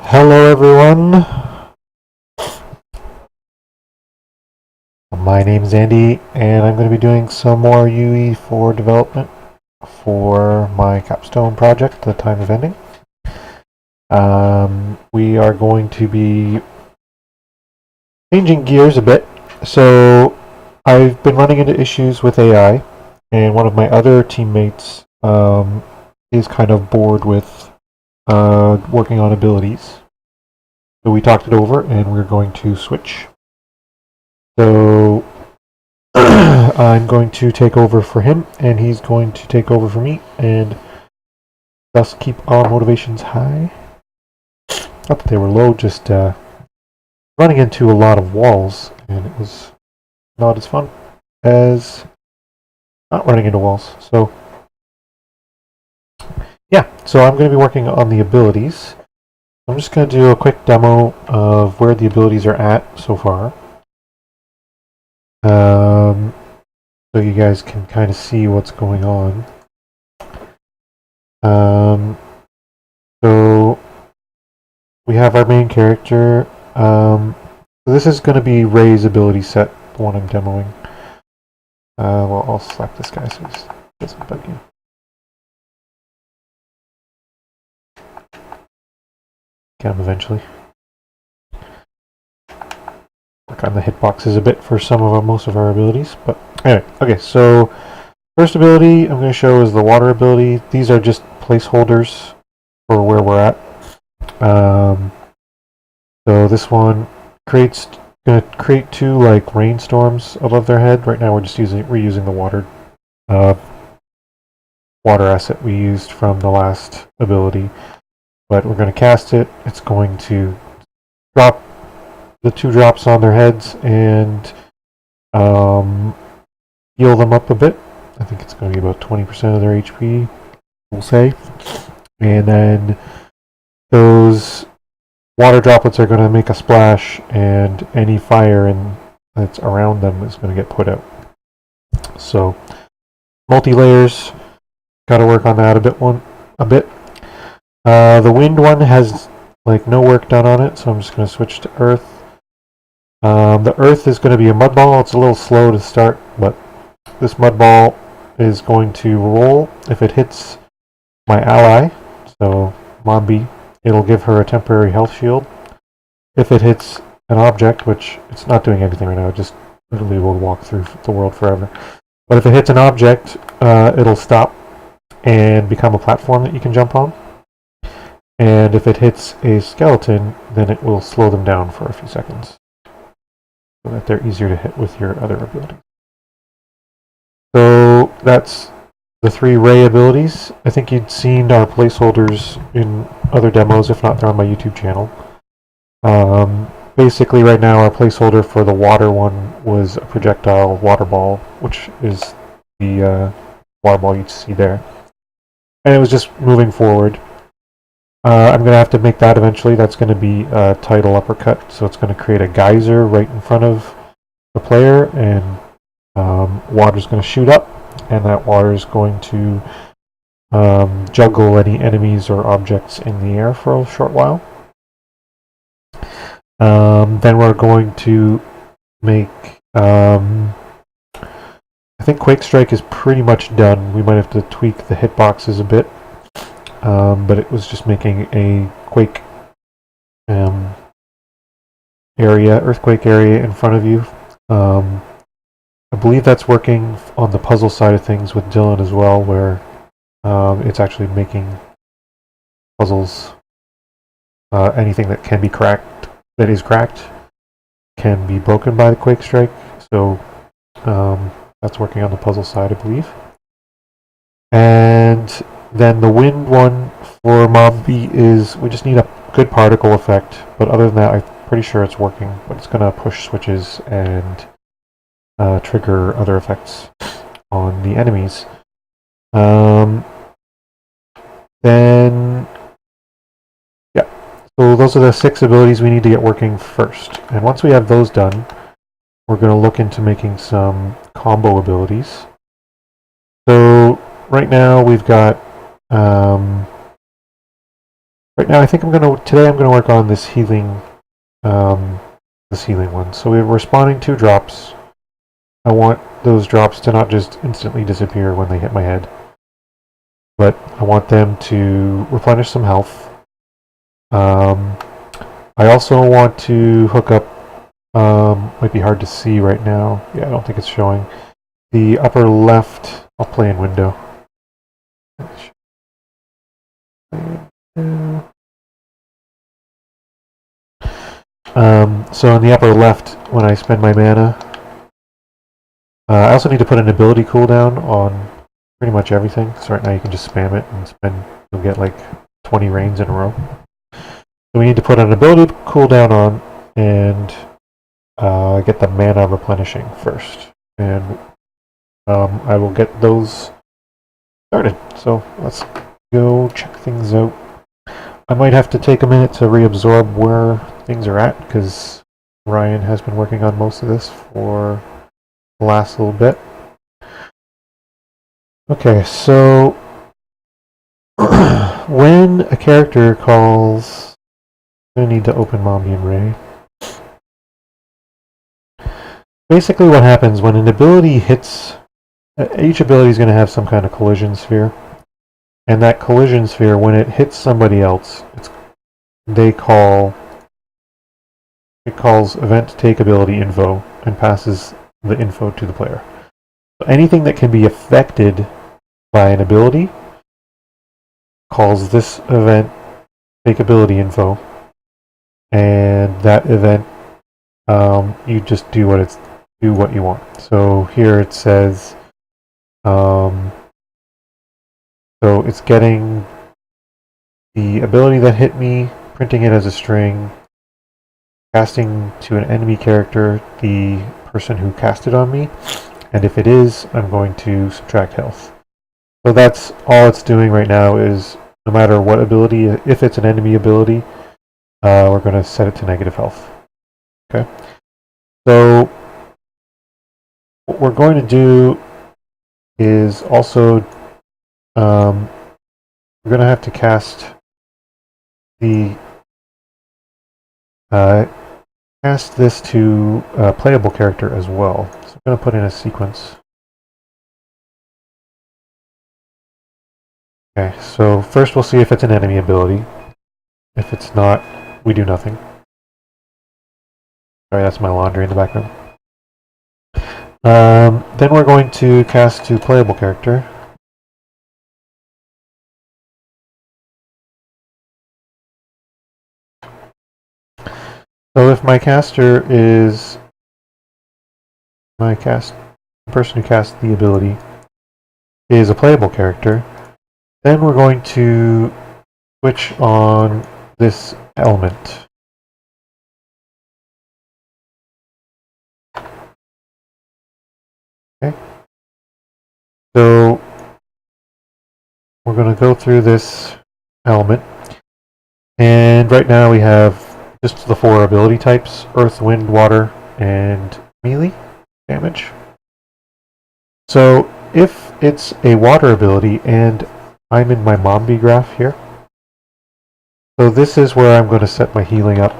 Hello everyone, my name's Andy and I'm going to be doing some more UE4 development for my capstone project, The Time of Ending. We are going to be changing gears a bit. So I've been running into issues with AI, and one of my other teammates is kind of bored with working on abilities. So we talked it over and we're going to switch. So I'm going to take over for him, and he's going to take over for me, and thus keep our motivations high. Not that they were low, just running into a lot of walls, and it was not as fun as not running into walls. So, yeah, so I'm going to be working on the abilities. I'm just going to do a quick demo of where the abilities are at so far. So you guys can kind of see what's going on. So we have our main character. This is going to be Ray's ability set, the one I'm demoing. Well, I'll select this guy so he doesn't bug you. Get him eventually. Work on the hitboxes a bit for most of our abilities, but anyway. Okay, so first ability I'm going to show is the water ability. These are just placeholders for where we're at. So this one gonna create two like rainstorms above their head. Right now we're using the water asset we used from the last ability, but we're going to cast it. It's going to drop the two drops on their heads and heal them up a bit. I think it's going to be about 20% of their HP, we'll say. And then those water droplets are going to make a splash, and any fire that's around them is going to get put out. So, multi-layers, got to work on that a bit. The wind one has like no work done on it, so I'm just going to switch to earth. The earth is going to be a mud ball. It's a little slow to start, but this mud ball is going to roll. If it hits my ally, so Mombi, it'll give her a temporary health shield. If it hits an object, which it's not doing anything right now, it just literally will walk through the world forever. But if it hits an object, it'll stop and become a platform that you can jump on. And if it hits a skeleton, then it will slow them down for a few seconds, so that they're easier to hit with your other abilities. So that's the three Ray abilities. I think you'd seen our placeholders in other demos. If not, they're on my YouTube channel. Basically, right now, our placeholder for the water one was a projectile water ball, which is the water ball you see there. And it was just moving forward. I'm going to have to make that eventually. That's going to be a tidal uppercut, so it's going to create a geyser right in front of the player, and water's going to shoot up, and that water is going to juggle any enemies or objects in the air for a short while. Then we're going to make... I think Quake Strike is pretty much done. We might have to tweak the hitboxes a bit. But it was just making a quake earthquake area in front of you. I believe that's working on the puzzle side of things with Dylan as well, where it's actually making puzzles. Anything that can be cracked, that is cracked, can be broken by the quake strike. So that's working on the puzzle side, I believe. And then the wind one for Mombi is we just need a good particle effect, but other than that, I'm pretty sure it's working. But it's going to push switches and trigger other effects on the enemies. Then, yeah, so those are the 6 abilities we need to get working first. And once we have those done, we're going to look into making some combo abilities. So right now we've got right right now I think today I'm gonna work on this healing one. So we're responding to drops. I want those drops to not just instantly disappear when they hit my head, but I want them to replenish some health. I also want to hook up, might be hard to see right now. Yeah, I don't think it's showing. The upper left, I'll play in window. So in the upper left, when I spend my mana, I also need to put an ability cooldown on pretty much everything. So right now you can just spam it and you'll get like 20 rains in a row. So we need to put an ability cooldown on and get the mana replenishing first. And I will get those started. So let's go check things out. I might have to take a minute to reabsorb where things are at, because Ryan has been working on most of this for the last little bit. Okay, so when a character calls, I need to open Mombian Ray. Basically what happens when an ability hits, each ability is going to have some kind of collision sphere. And that collision sphere, when it hits somebody else, it calls event take ability info and passes the info to the player. So anything that can be affected by an ability calls this event take ability info, and that event you just do what you want. So here it says so it's getting the ability that hit me, printing it as a string, casting to an enemy character the person who cast it on me, and if it is, I'm going to subtract health. So that's all it's doing right now. Is no matter what ability, if it's an enemy ability, we're going to set it to negative health. Okay. So what we're going to do is also we're going to have to cast this to a playable character as well. So I'm going to put in a sequence. Okay, so first we'll see if it's an enemy ability. If it's not, we do nothing. Sorry, that's my laundry in the background. Then we're going to cast to playable character. So if my caster is the person who casts the ability is a playable character, then we're going to switch on this element. Okay. So we're going to go through this element, and right now we have just the 4 ability types: Earth, Wind, Water, and melee damage. So if it's a water ability, and I'm in my Mombi graph here, so this is where I'm going to set my healing up.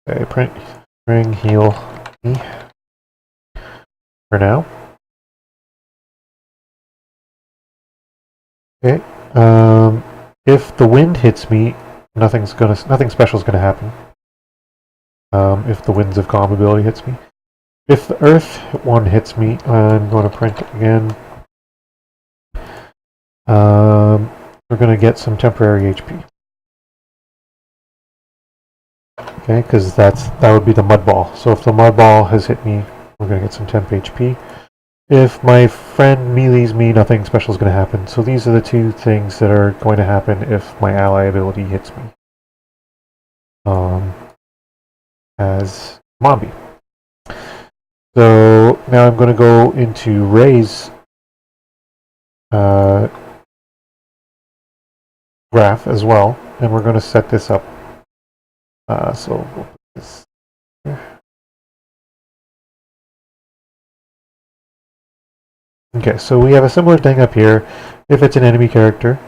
Okay, print ring heal me for now. Okay. If the wind hits me, nothing special is gonna happen. If the Winds of Calm ability hits me. If the Earth one hits me, I'm going to print again. We're going to get some temporary HP. Okay, because that would be the Mud Ball. So if the Mud Ball has hit me, we're going to get some temp HP. If my friend melees me, nothing special is going to happen. So these are the 2 things that are going to happen if my ally ability hits me. As Mombi. So now I'm going to go into Ray's graph as well, and we're going to set this up. So we'll put this here. Okay, so we have a similar thing up here. If it's an enemy character,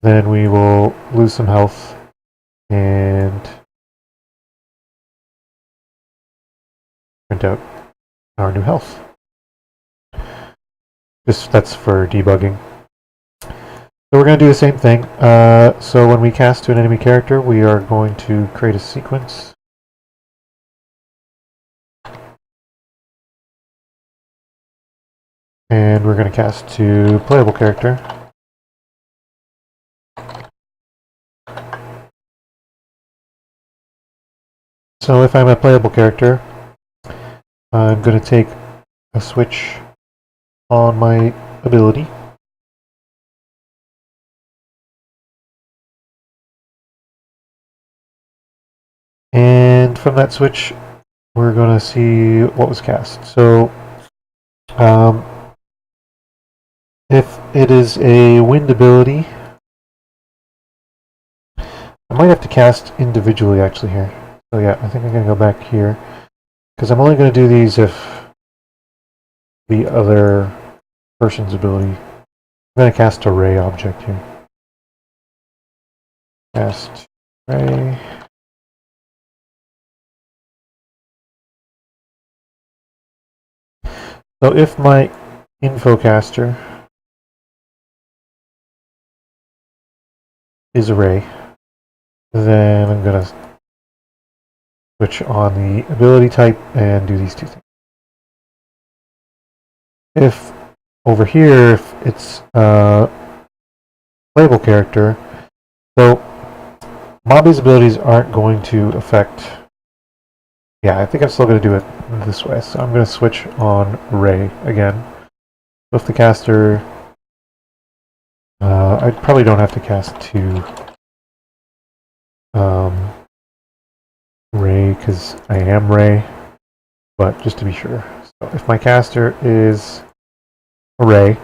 then we will lose some health and print out our new health. That's for debugging. So we're going to do the same thing. So when we cast to an enemy character, we are going to create a sequence. And we're going to cast to playable character. So if I'm a playable character, I'm going to take a switch on my ability. And from that switch, we're going to see what was cast. So if it is a wind ability, I might have to cast individually actually here. So yeah, I think I'm going to go back here, because I'm only going to do these if the other person's ability. I'm going to cast a ray object here. Cast ray. So if my infocaster is a ray, then I'm going to switch on the ability type and do these two things. If over here, if it's a playable character, so Mobby's abilities aren't going to affect. Yeah, I think I'm still going to do it this way. So I'm going to switch on Ray again. So if the caster, I probably don't have to cast to Ray because I am Ray, but just to be sure. So if my caster is a Ray,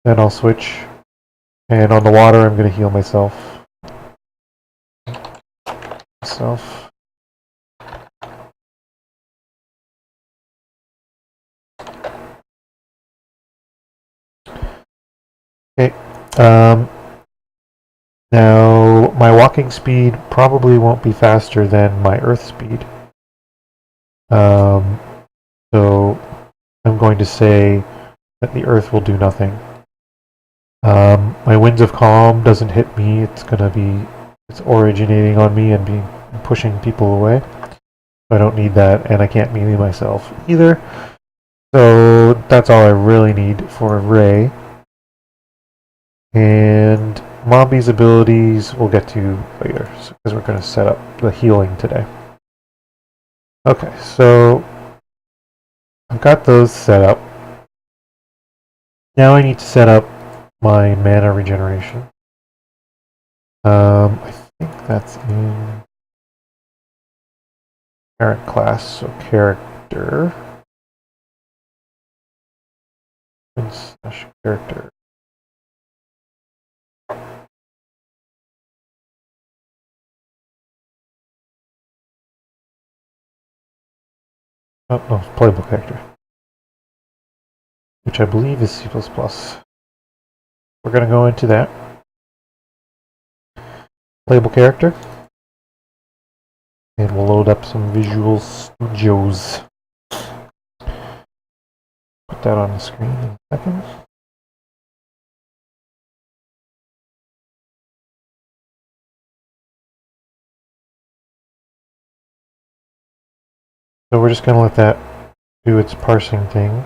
then I'll switch, and on the water I'm going to heal myself. Okay. Now my walking speed probably won't be faster than my earth speed. So I'm going to say that the earth will do nothing. My winds of calm doesn't hit me. It's originating on me and pushing people away. I don't need that, and I can't melee myself either. So that's all I really need for Ray. And Mombi's abilities we'll get to later, because we're going to set up the healing today. Okay, so I've got those set up. Now I need to set up my mana regeneration. I think that's in parent class, so character. / character. Oh, no, playable character, which I believe is C++. We're going to go into that. Playable character. And we'll load up some Visual Studios. Put that on the screen in a second. So we're just going to let that do its parsing thing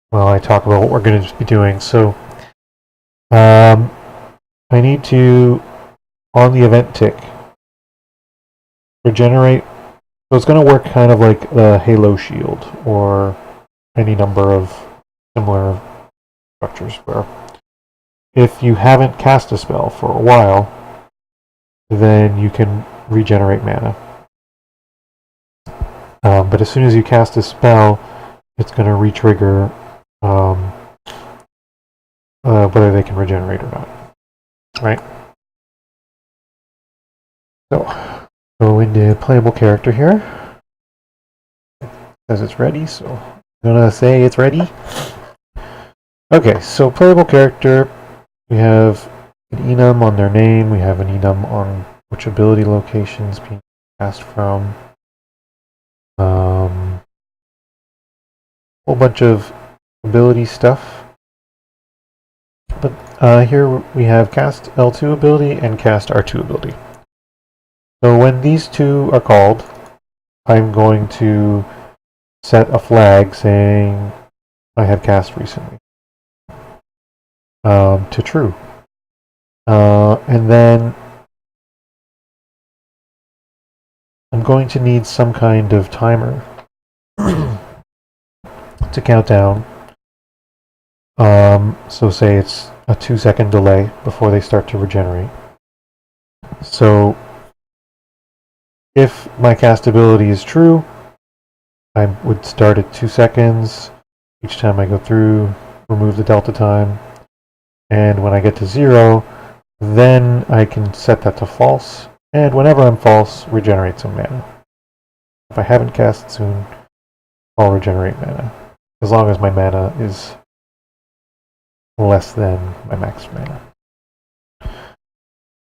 while I talk about what we're going to be doing. So I need to, on the event tick, regenerate. So it's going to work kind of like the Halo shield or any number of similar structures where if you haven't cast a spell for a while, then you can regenerate mana. But as soon as you cast a spell, it's going to re-trigger whether they can regenerate or not. Right? So, go into playable character here. It says it's ready, so I'm going to say it's ready. Okay, so playable character, we have an enum on their name. We have an enum on which ability locations being cast from. Whole bunch of ability stuff. But here we have cast L2 ability and cast R2 ability. So when these two are called, I'm going to set a flag saying I have cast recently to true. And then I'm going to need some kind of timer to count down. So say it's a 2-second delay before they start to regenerate. So if my cast ability is true, I would start at 2 seconds. Each time I go through, remove the delta time. And when I get to 0, then I can set that to false. And whenever I'm false, regenerate some mana. If I haven't cast soon, I'll regenerate mana. As long as my mana is less than my max mana.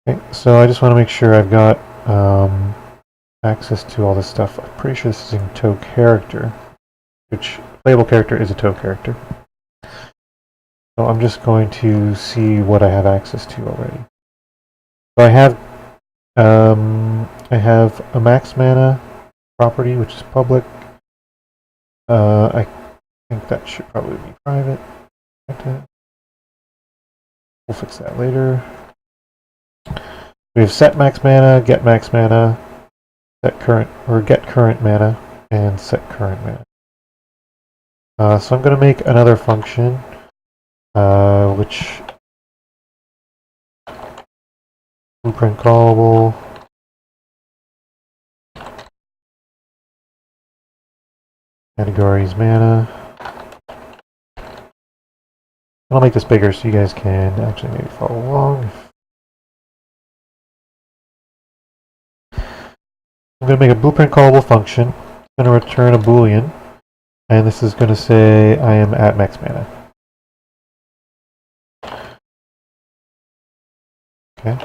Okay, so I just want to make sure I've got access to all this stuff. I'm pretty sure this is in tow character, which playable character is a tow character. So I'm just going to see what I have access to already. So I have a max mana property, which is public. I think that should probably be private. We'll fix that later. We have set max mana, get max mana, set current or get current mana, and set current mana. So I'm going to make another function, which blueprint callable. Categories mana. I'll make this bigger so you guys can actually maybe follow along. I'm going to make a blueprint callable function. I'm going to return a boolean, and this is going to say I am at max mana. Okay.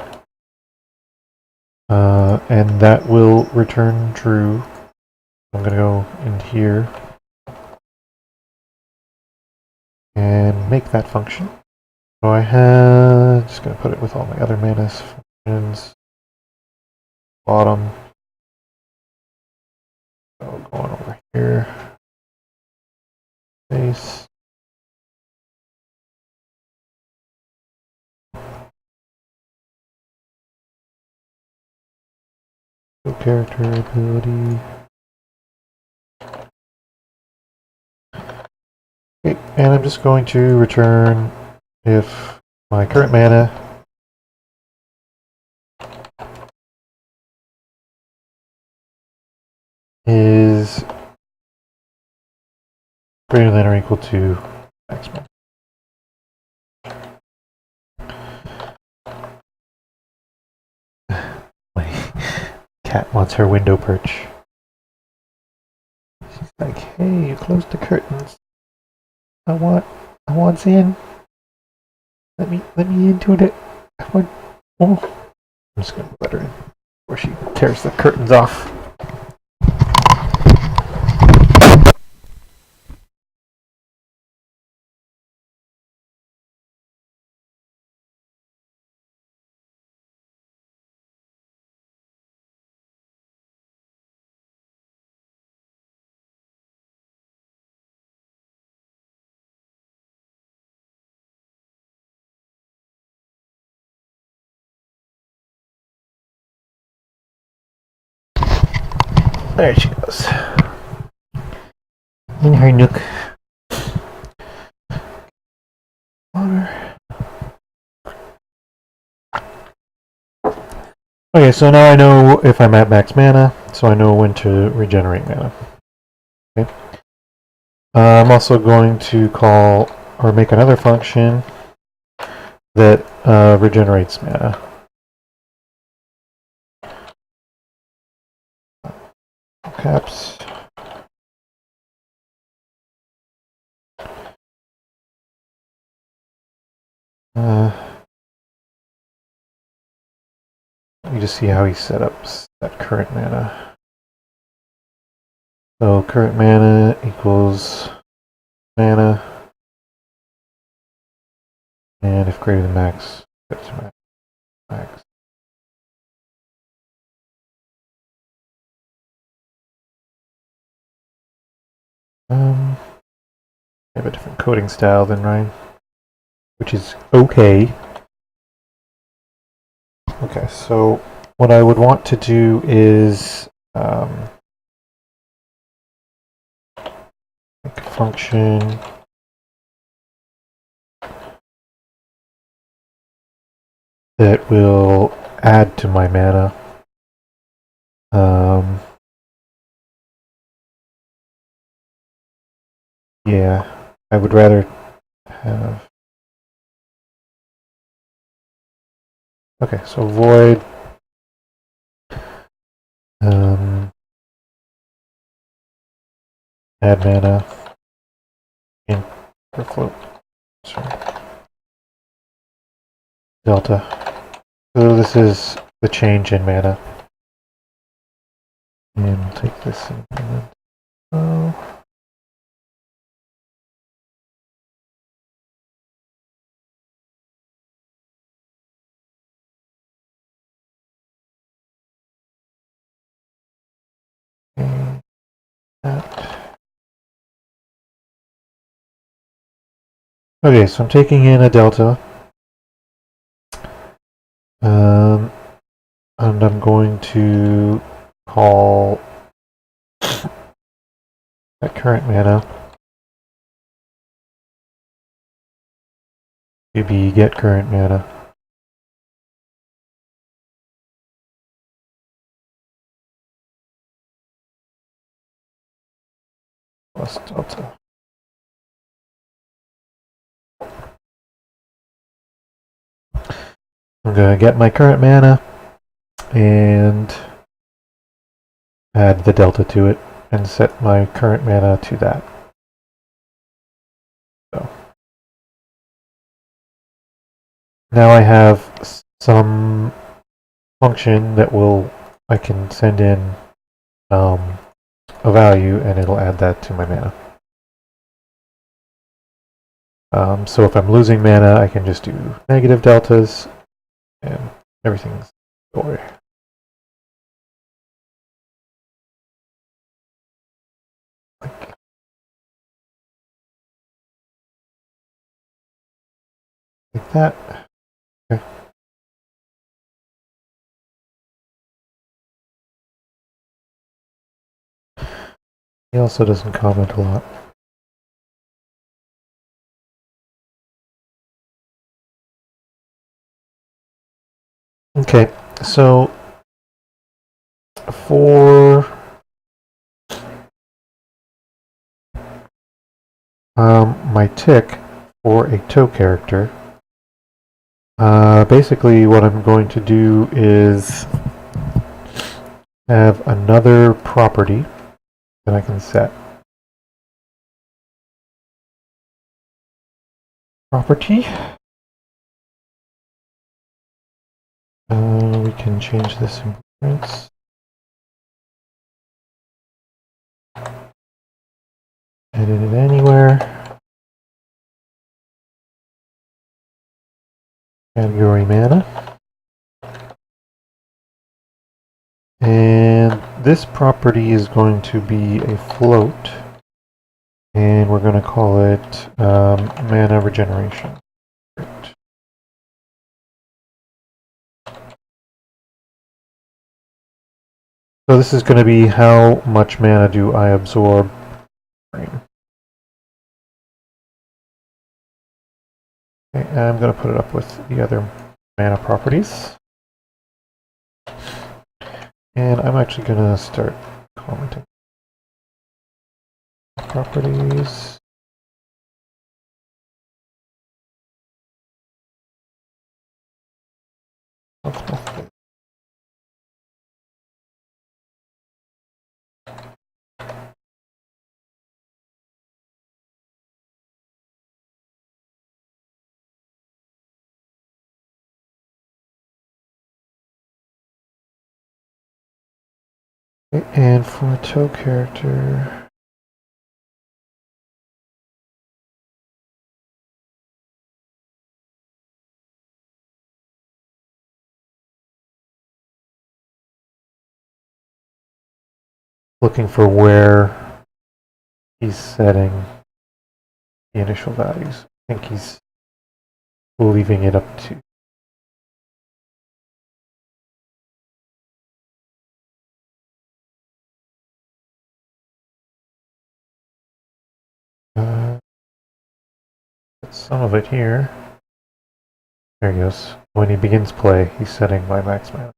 And that will return true. I'm going to go in here and make that function. So I have, just going to put it with all my other mana functions. Bottom. So going over here. Base. Character ability. Okay, and I'm just going to return if my current mana is greater than or equal to max mana. My cat wants her window perch. She's like, hey, you closed the curtains. I want in. Let me into it. Oh. I'm just gonna let her in before she tears the curtains off. There she goes. In her nook. Water. Okay, so now I know if I'm at max mana, so I know when to regenerate mana. Okay. I'm also going to call or make another function that regenerates mana. Caps. let me just see how he set up that current mana. So current mana equals mana, and if greater than max, set to max. I have a different coding style than Ryan, which is okay. Okay, so what I would want to do is make a function that will add to my mana. Yeah, I would rather have. Okay, so void. Add mana in per float. Sorry. Delta. So this is the change in mana. And we'll take this and implement. Oh. And that. Okay, so I'm taking in a delta. And I'm going to call that current mana to be get current mana. Plus delta. I'm going to get my current mana and add the delta to it and set my current mana to that. So now I have some function that I can send in a value and it'll add that to my mana. So if I'm losing mana, I can just do negative deltas and everything's going. Like that. Okay. He also doesn't comment a lot. Okay, so for my tick for a toe character, basically what I'm going to do is have another property that I can set. Property. We can change this in Blueprints. Edit it anywhere. Category mana. And this property is going to be a float. And we're going to call it mana regeneration. Great. So this is going to be how much mana do I absorb. Okay, I'm going to put it up with the other mana properties. And I'm actually going to start commenting. Properties. Okay, and for a tow character, looking for where he's setting the initial values. I think he's leaving it up to some of it here. There he goes. When he begins play, he's setting my max mana.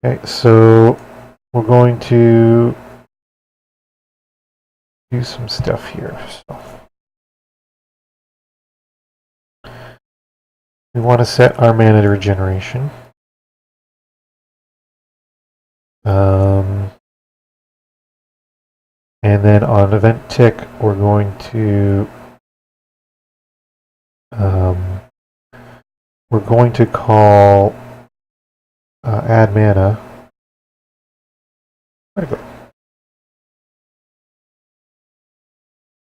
Okay, so we're going to do some stuff here. So we want to set our mana to regeneration. And then on event tick, we're going to call add mana. Where'd it go?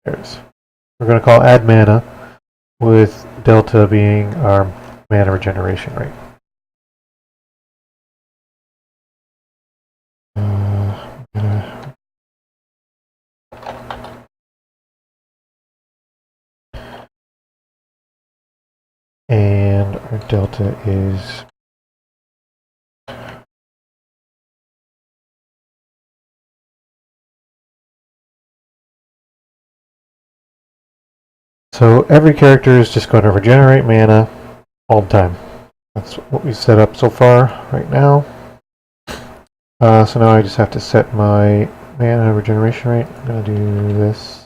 There it is. We're going to call add mana with delta being our mana regeneration rate. And our delta is so every character is just going to regenerate mana all the time. That's what we set up so far right now. So now I just have to set my mana regeneration rate. I'm going to do this.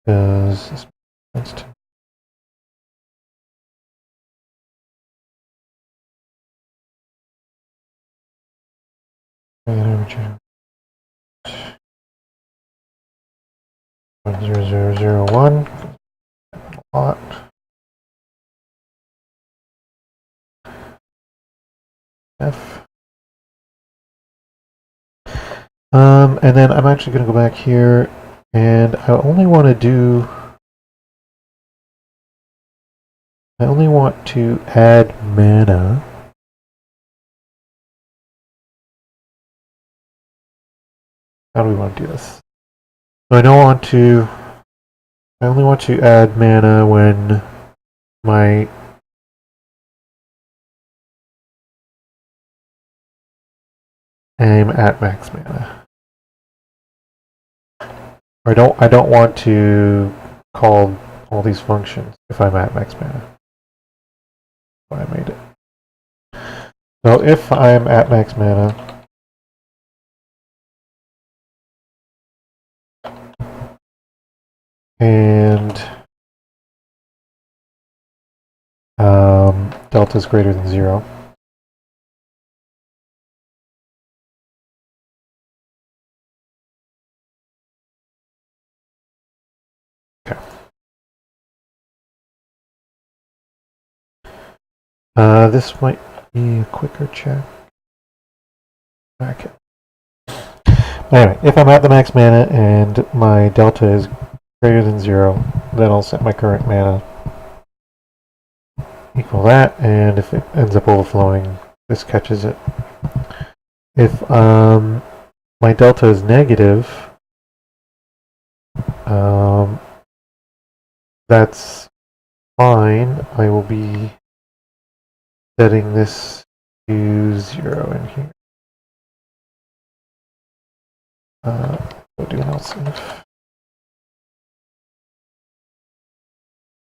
Does this make sense to mana regeneration? 0001. A lot. F. And then I'm actually going to go back here, and I only want to add mana. How do we want to do this? I only want to add mana when I'm at max mana. I don't want to call all these functions if I'm at max mana. I made it. So if I'm at max mana, and delta is greater than 0. Okay. This might be a quicker check. Okay. Anyway, if I'm at the max mana and my delta is greater than 0, then I'll set my current mana equal that, and if it ends up overflowing, this catches it. If my delta is negative, that's fine. I will be setting this to 0 in here. Go do an else if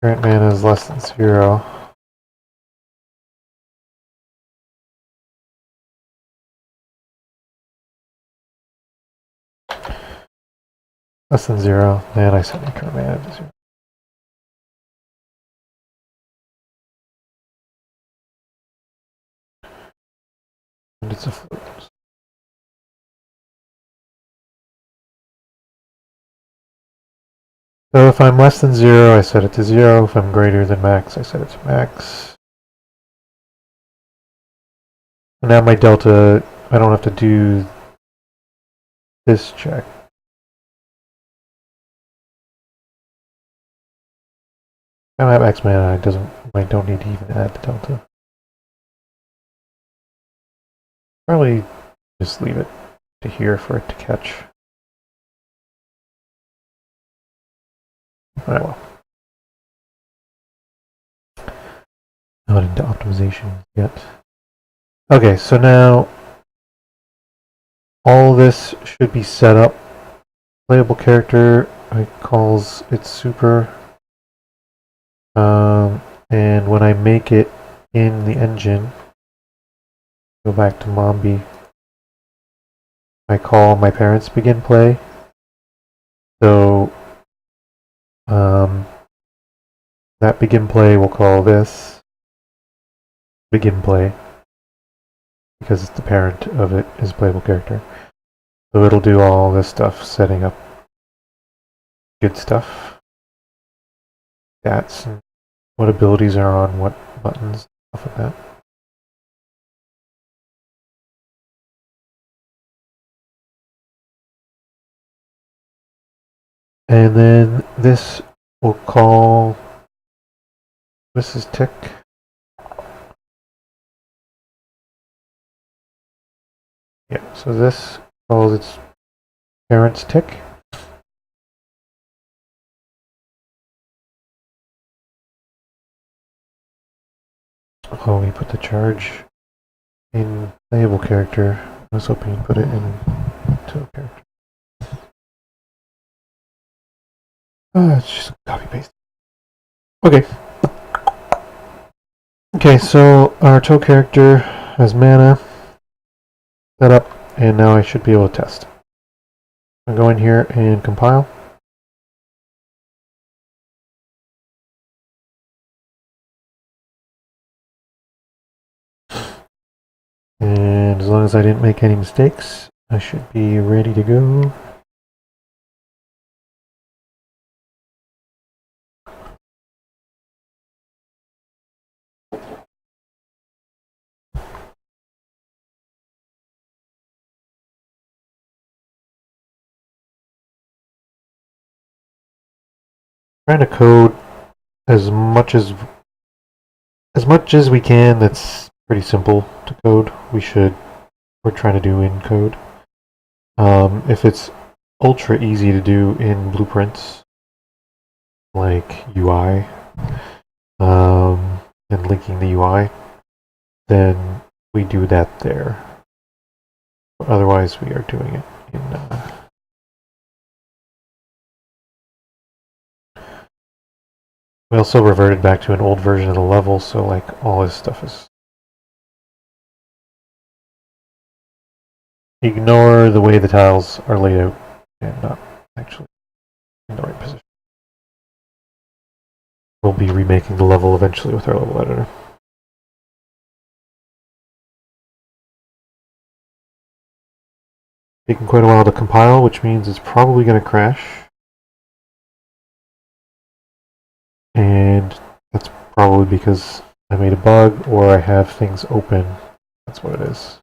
current mana is less than 0. Less than 0, then I set my current mana to 0. And it's a float. So if I'm less than 0, I set it to 0. If I'm greater than max, I set it to max. Now my delta, I don't have to do this check. I'm at max mana, I don't need to even add the delta. Probably just leave it to here for it to catch. Alright, well. Not into optimization yet. Okay, so now all this should be set up. Playable character, I calls it super. And when I make it in the engine, go back to Mombi, I call my parents begin play. So that begin play will call this begin play because it's the parent of it is playable character. So it'll do all this stuff, setting up good stuff. Stats and what abilities are on what buttons, stuff like that. And then this will call Mrs. Tick. Yeah, so this calls its parent's tick. Oh, we put the charge in playable character. I was hoping you put it in total character. It's just copy paste. Okay. Okay, so our toe character has mana set up, and now I should be able to test. I'll go in here and compile. And as long as I didn't make any mistakes, I should be ready to go. Trying to code as much as we can. That's pretty simple to code. We're trying to do in code. If it's ultra easy to do in blueprints, like UI, and linking the UI, then we do that there. But otherwise, we are doing it in. We also reverted back to an old version of the level, so like all this stuff is. Ignore the way the tiles are laid out and not actually in the right position. We'll be remaking the level eventually with our level editor. Taking quite a while to compile, which means it's probably going to crash. And that's probably because I made a bug or I have things open. That's what it is.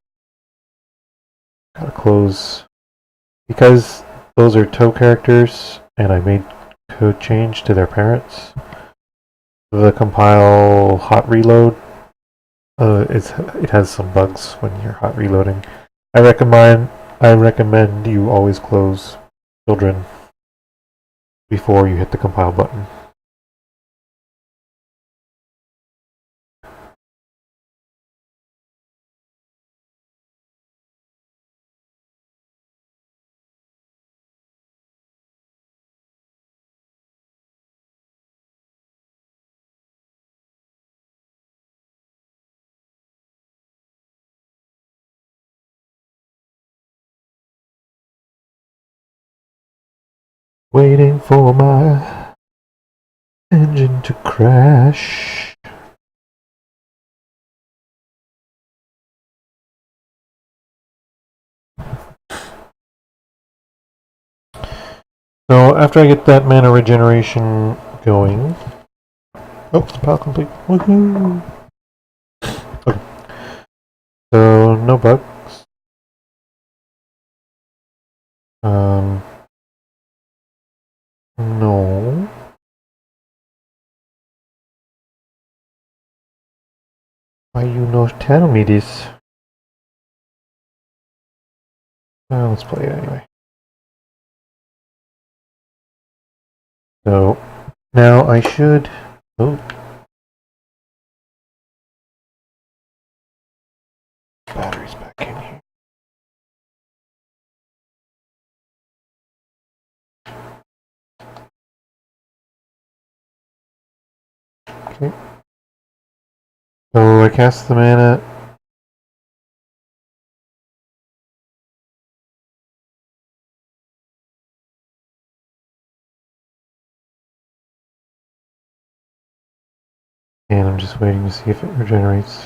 Gotta close. Because those are toe characters and I made code change to their parents, the compile hot reload, it has some bugs when you're hot reloading. I recommend you always close children before you hit the compile button. Waiting for my engine to crash. So after I get that mana regeneration going, oh, spell complete. Woohoo! Okay. So no bugs. No. Why you no tell me this? Let's play it anyway. So now I should. Oh, batteries back in here. Okay. So I cast the mana. And I'm just waiting to see if it regenerates.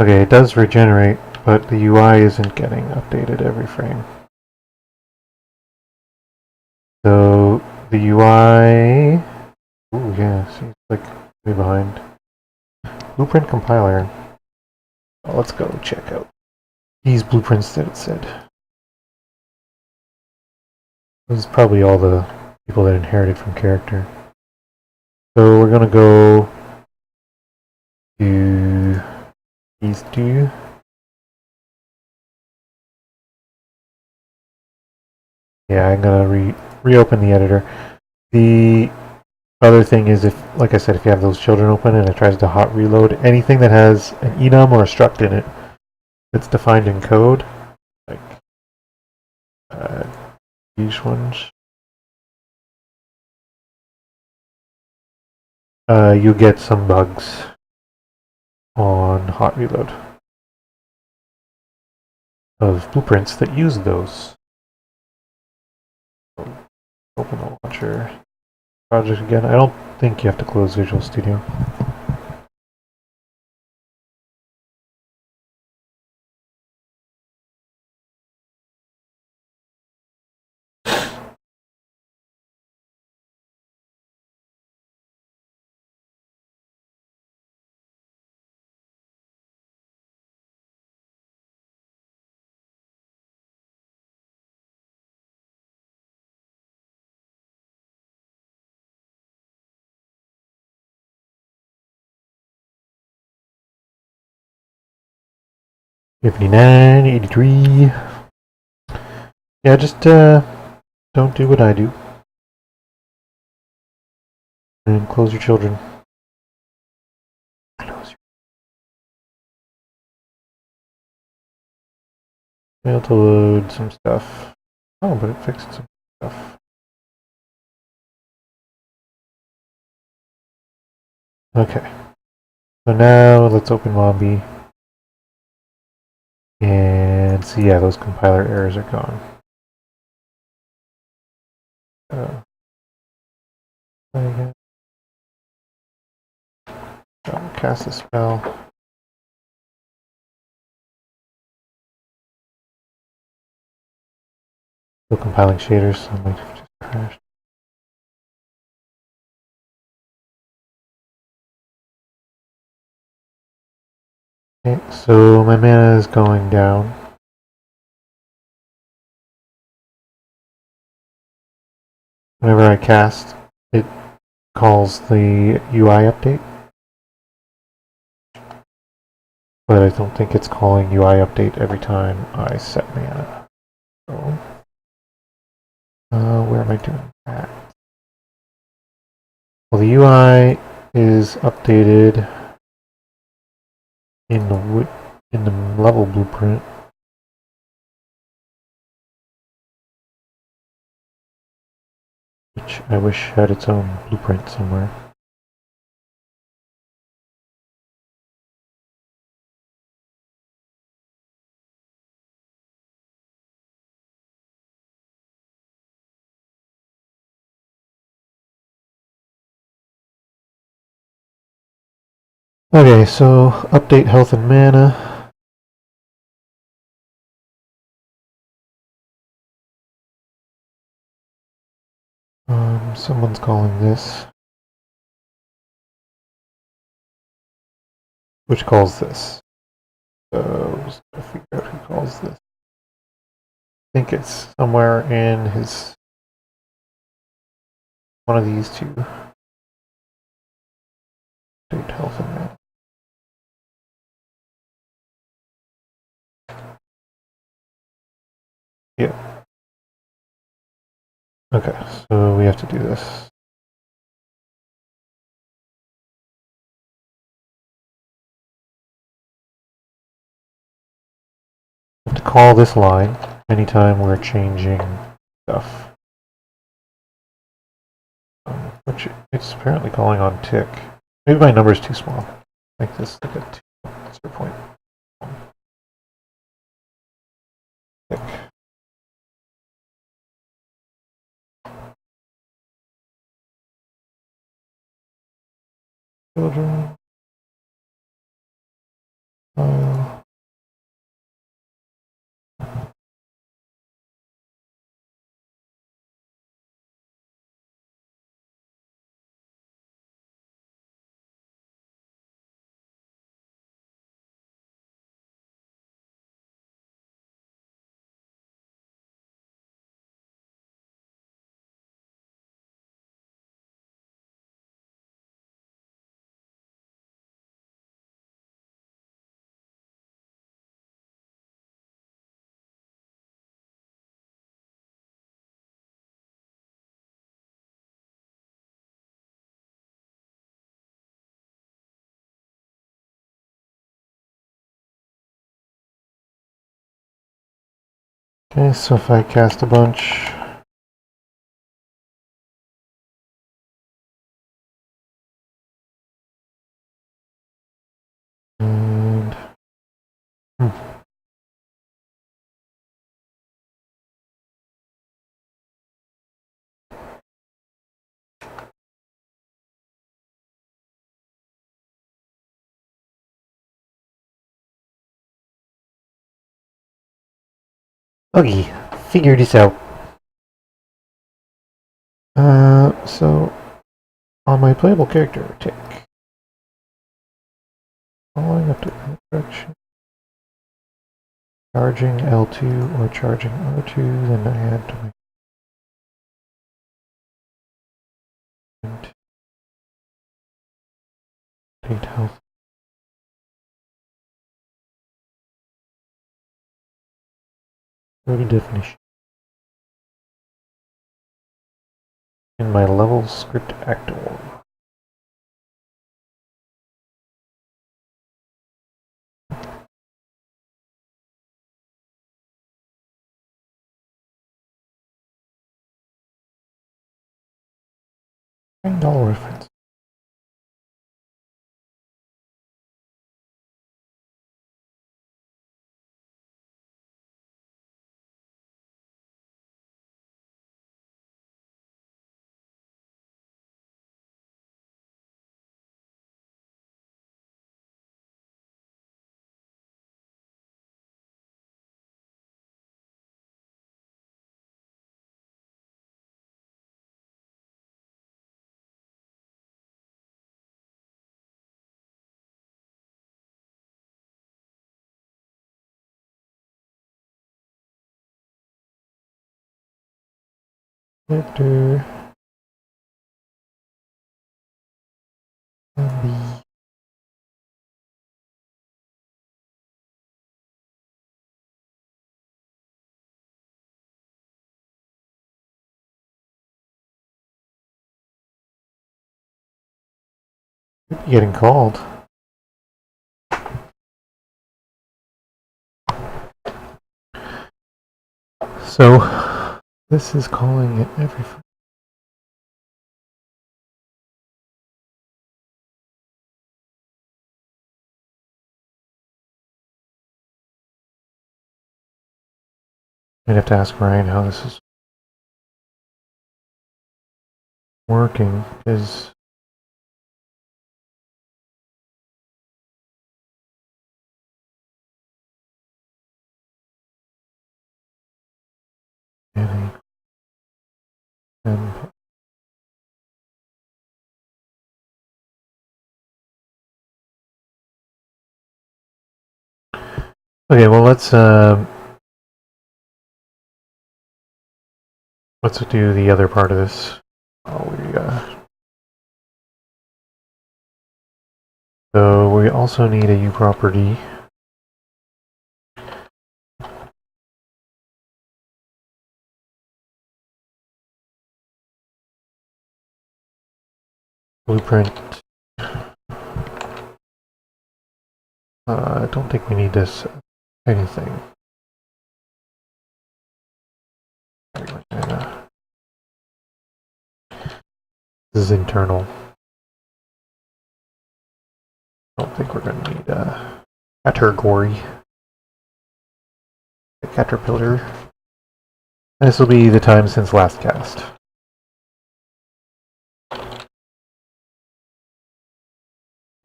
Okay, it does regenerate, but the UI isn't getting updated every frame. So the UI. Ooh, yeah, seems like way behind. Blueprint compiler. Oh, let's go check out these blueprints that it said. This is probably all the people that inherited from character. So we're gonna go to these two. Yeah, I'm gonna reopen the editor. The other thing is, if, like I said, if you have those children open and it tries to hot reload, anything that has an enum or a struct in it that's defined in code, like these ones, you get some bugs on hot reload of blueprints that use those. Open the launcher project again. I don't think you have to close Visual Studio. $59, 83. Yeah, just don't do what I do. And close your children. Failed to load some stuff. Oh, but it fixed some stuff. Okay. So now let's open Mombi. And see, yeah, those compiler errors are gone. I'll cast a spell. Still compiling shaders, so I might have just crashed. Okay, so my mana is going down. Whenever I cast, it calls the UI update. But I don't think it's calling UI update every time I set mana. So, where am I doing that? Well, the UI is updated in the level blueprint. Which I wish had its own blueprint somewhere. Okay, so update health and mana. Someone's calling this. Which calls this? So just gotta figure out who calls this. I think it's somewhere in his one of these two. State health and man. Yeah. Okay, so we have to do this. We have to call this line anytime we're changing stuff. Which it's apparently calling on tick. Maybe my number is too small. Like this, like a 0.1 tick. Children. Okay, so if I cast a bunch, and okay, figure this out. So on my playable character, tick. Following up to direction. Charging L2 or charging R2, then I add to my state health. Go to definition. In my level script actor. $9 reference. Character. And getting called. So this is calling it every. I'd have to ask Ryan how this is working, because and Okay, well let's do the other part of this. So we also need a U property. Blueprint. I don't think we need this anything. This is internal. I don't think we're going to need a category. A caterpillar. And this will be the time since last cast.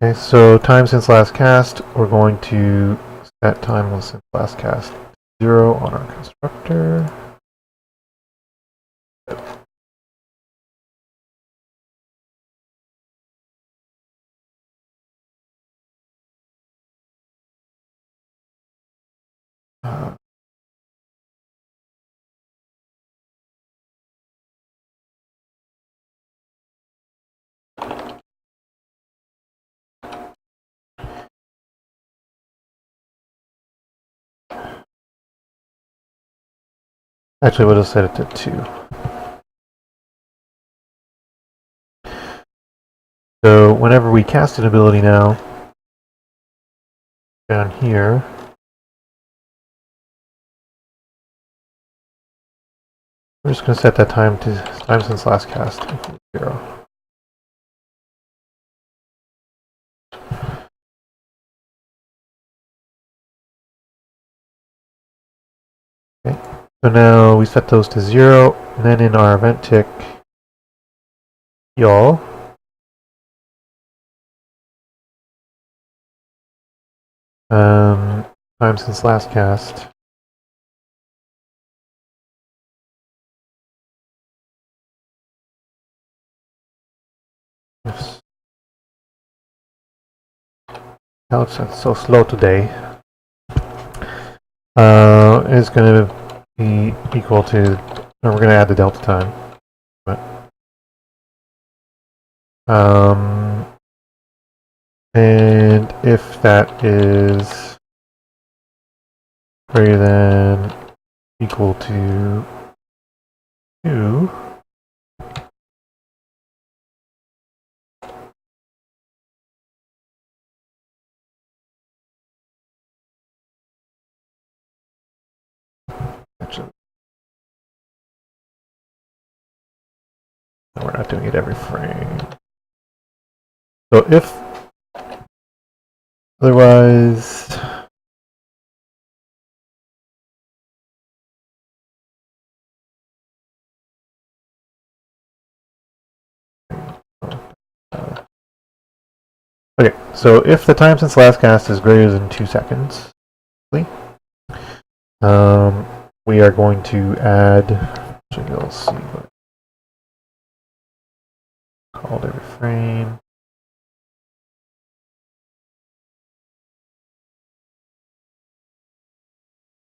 Okay, so time since last cast, we're going to set time since last cast 0 on our constructor. Actually, we'll just set it to 2. So whenever we cast an ability now, down here, we're just going to set that time to time since last cast equals 0. Okay. So now we set those to 0, and then in our event tick, y'all, time since last cast. Yes. Now it's so slow today. Is going to be equal to, we're going to add the delta time. But, and if that is greater than equal to 2, actually, no, we're not doing it every frame. So if otherwise, okay, so if the time since last cast is greater than 2 seconds, we are going to add, actually, let's see what called every frame.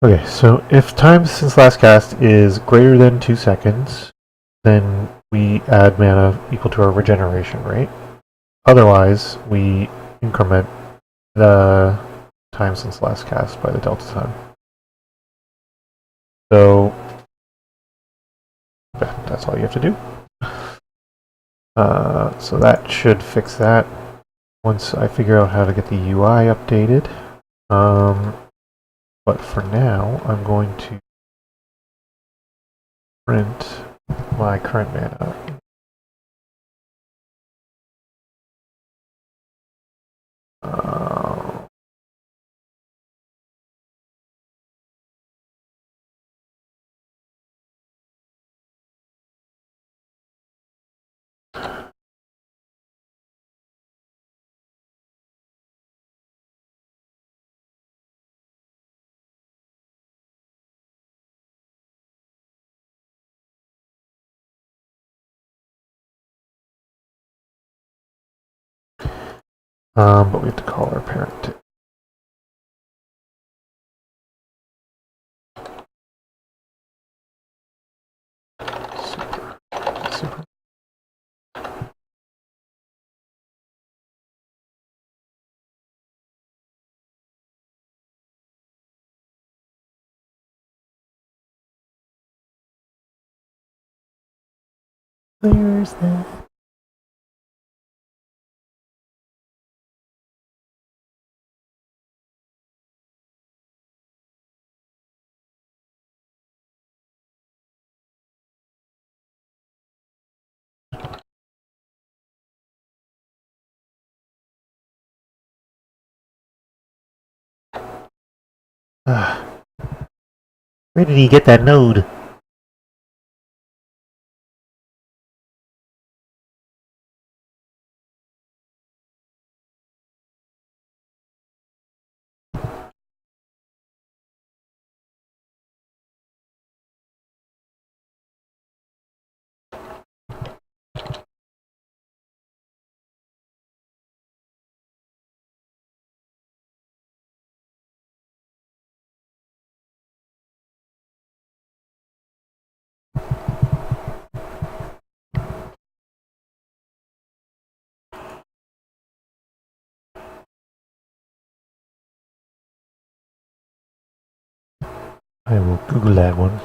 Okay, so if time since last cast is greater than 2 seconds, then we add mana equal to our regeneration rate. Otherwise, we increment the time since last cast by the delta time. So that's all you have to do. So that should fix that once I figure out how to get the UI updated. But for now, I'm going to print my current mana. But we have to call our parent. Where's that? Where did he get that node? I will Google that one.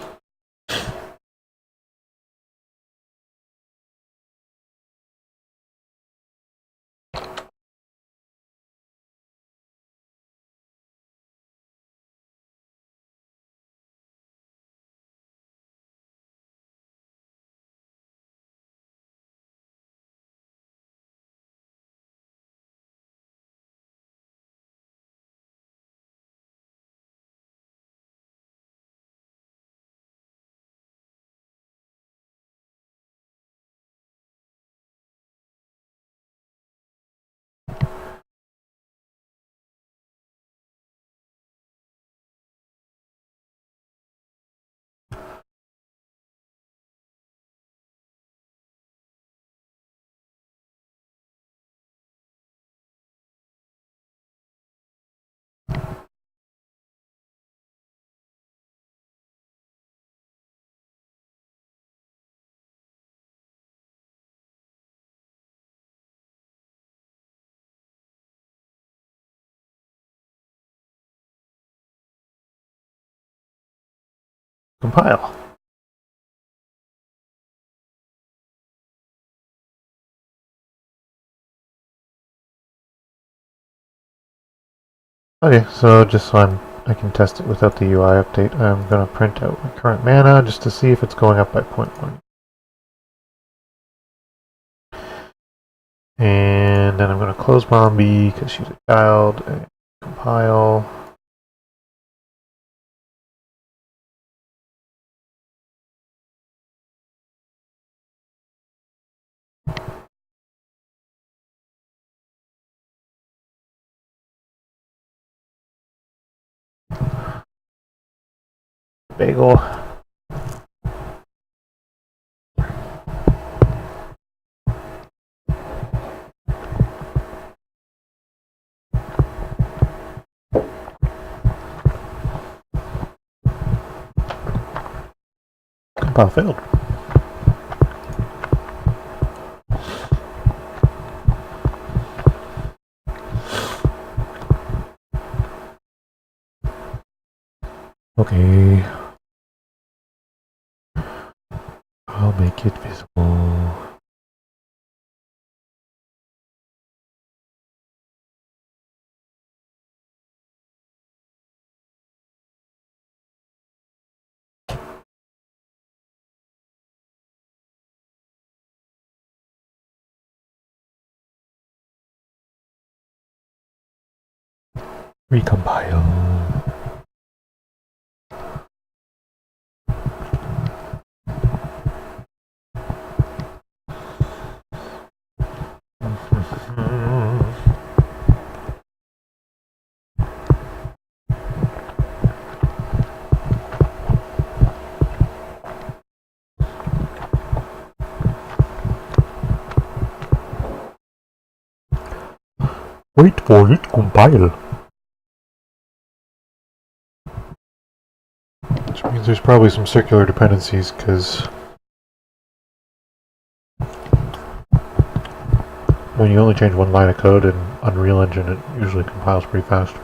Compile. Okay, so just so I can test it without the UI update, I'm going to print out my current mana just to see if it's going up by 0.1. And then I'm going to close Bombi because she's a child, and compile. Bagel. Compile failed. Okay. I'll make it visible. Recompile. Wait for it, compile. Which means there's probably some circular dependencies, because when you only change one line of code in Unreal Engine, it usually compiles pretty fast.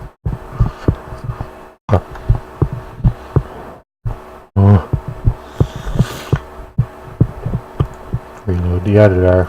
Really the editor.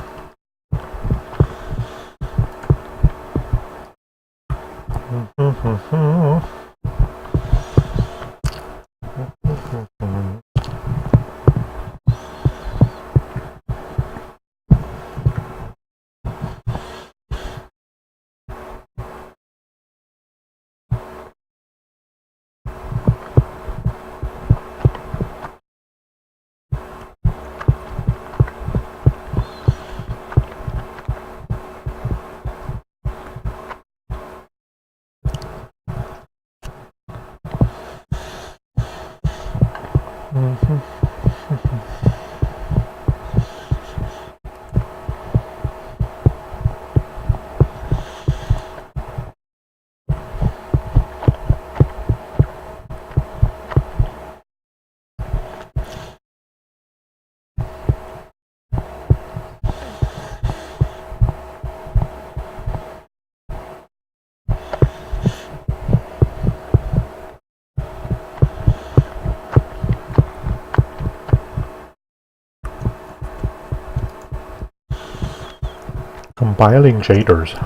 Compiling shaders.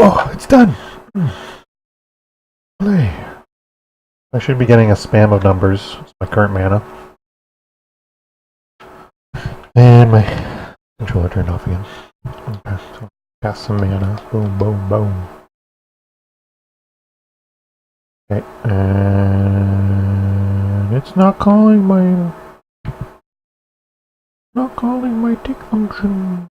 Oh, it's done! Play. I should be getting a spam of numbers. It's my current mana. And my controller turned off again. Okay, so cast some mana. Boom, boom, boom. Okay, and it's not calling my tick function.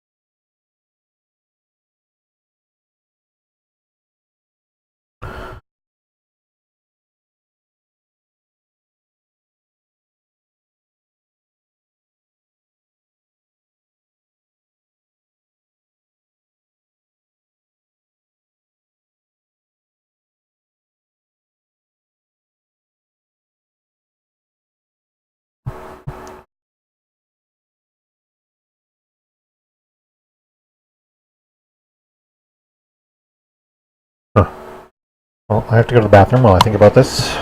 Huh. Well, I have to go to the bathroom while I think about this.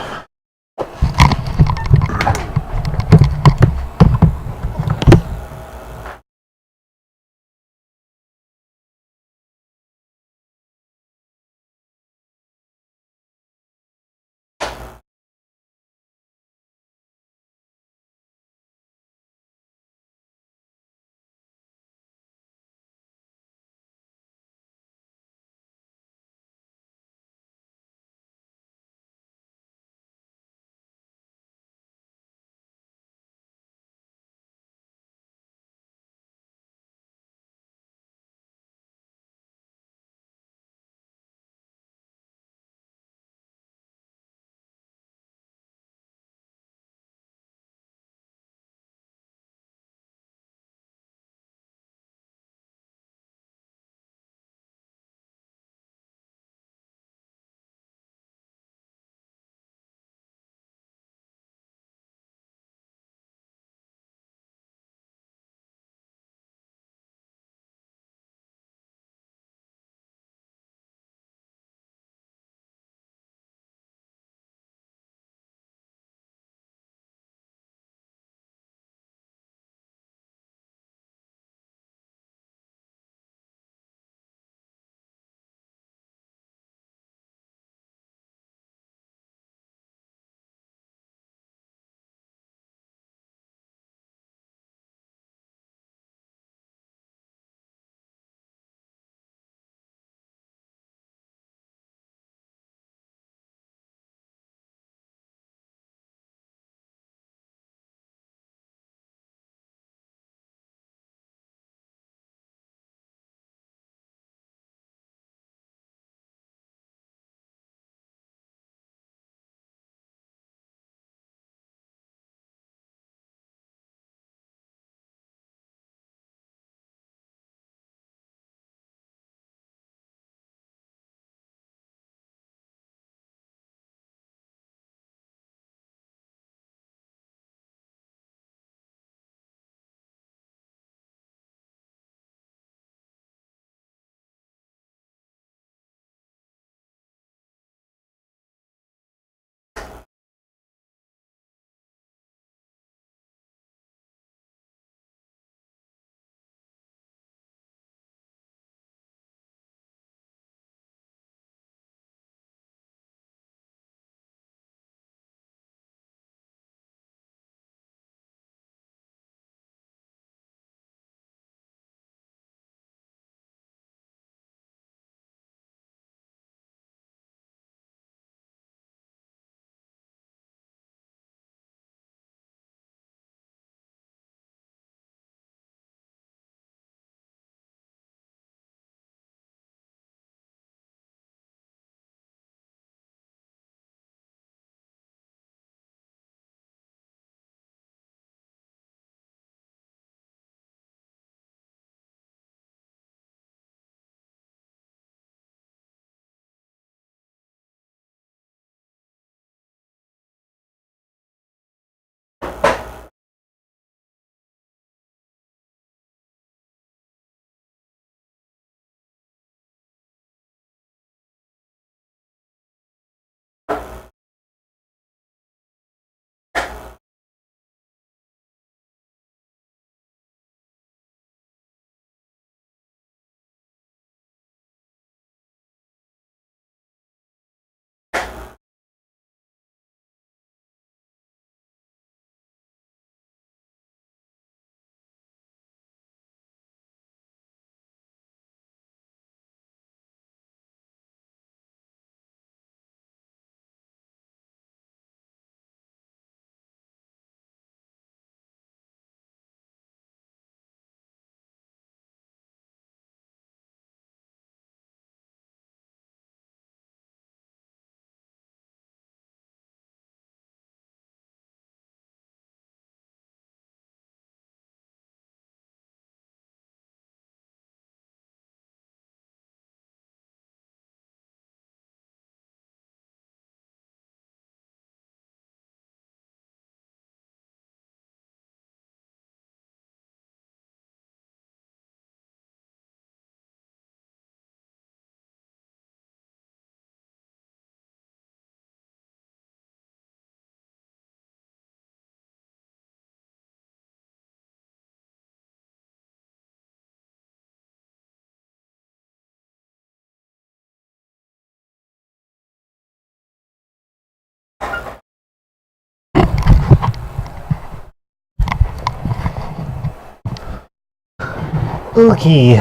Okay.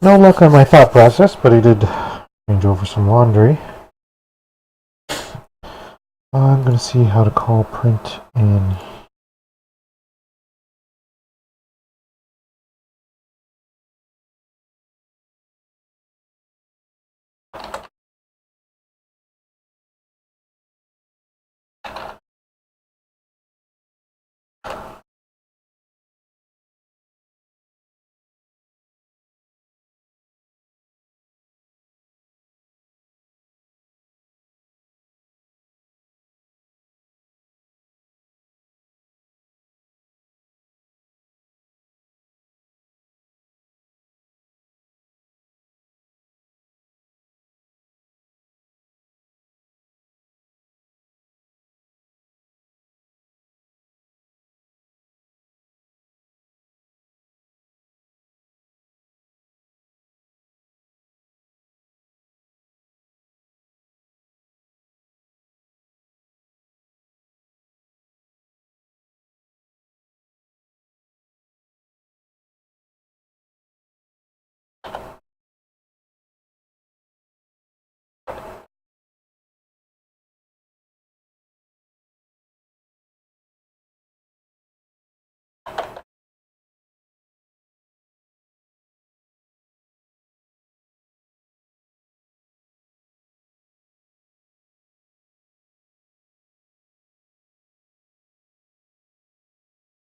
No luck on my thought process, but I did change over some laundry. I'm going to see how to call print in.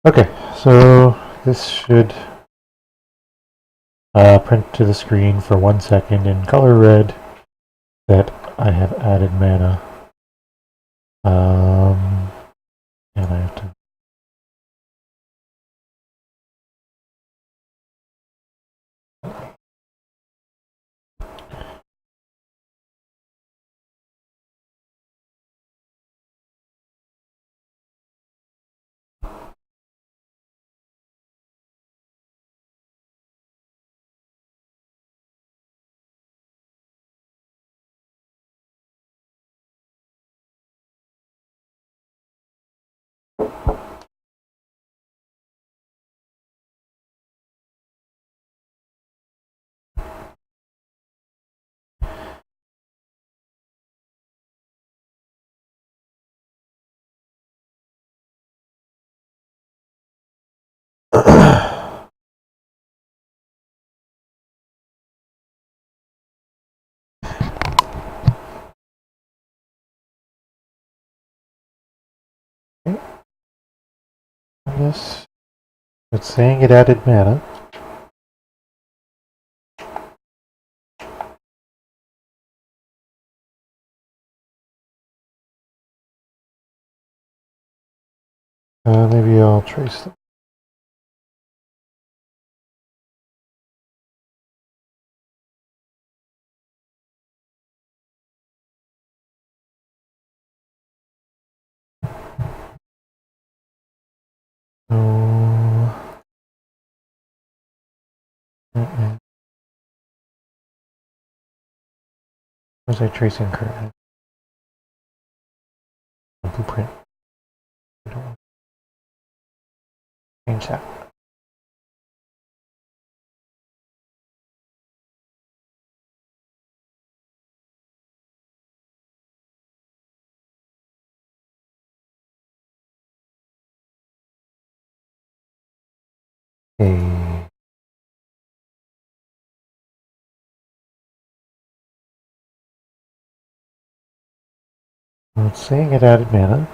Okay, so this should print to the screen for 1 second in color red that I have added mana. And I have to. Yes, it's saying it added mana. Maybe I'll trace them. No. Was I tracing current? Blueprint. I don't want to change that. Okay. Well, it's saying it added mana.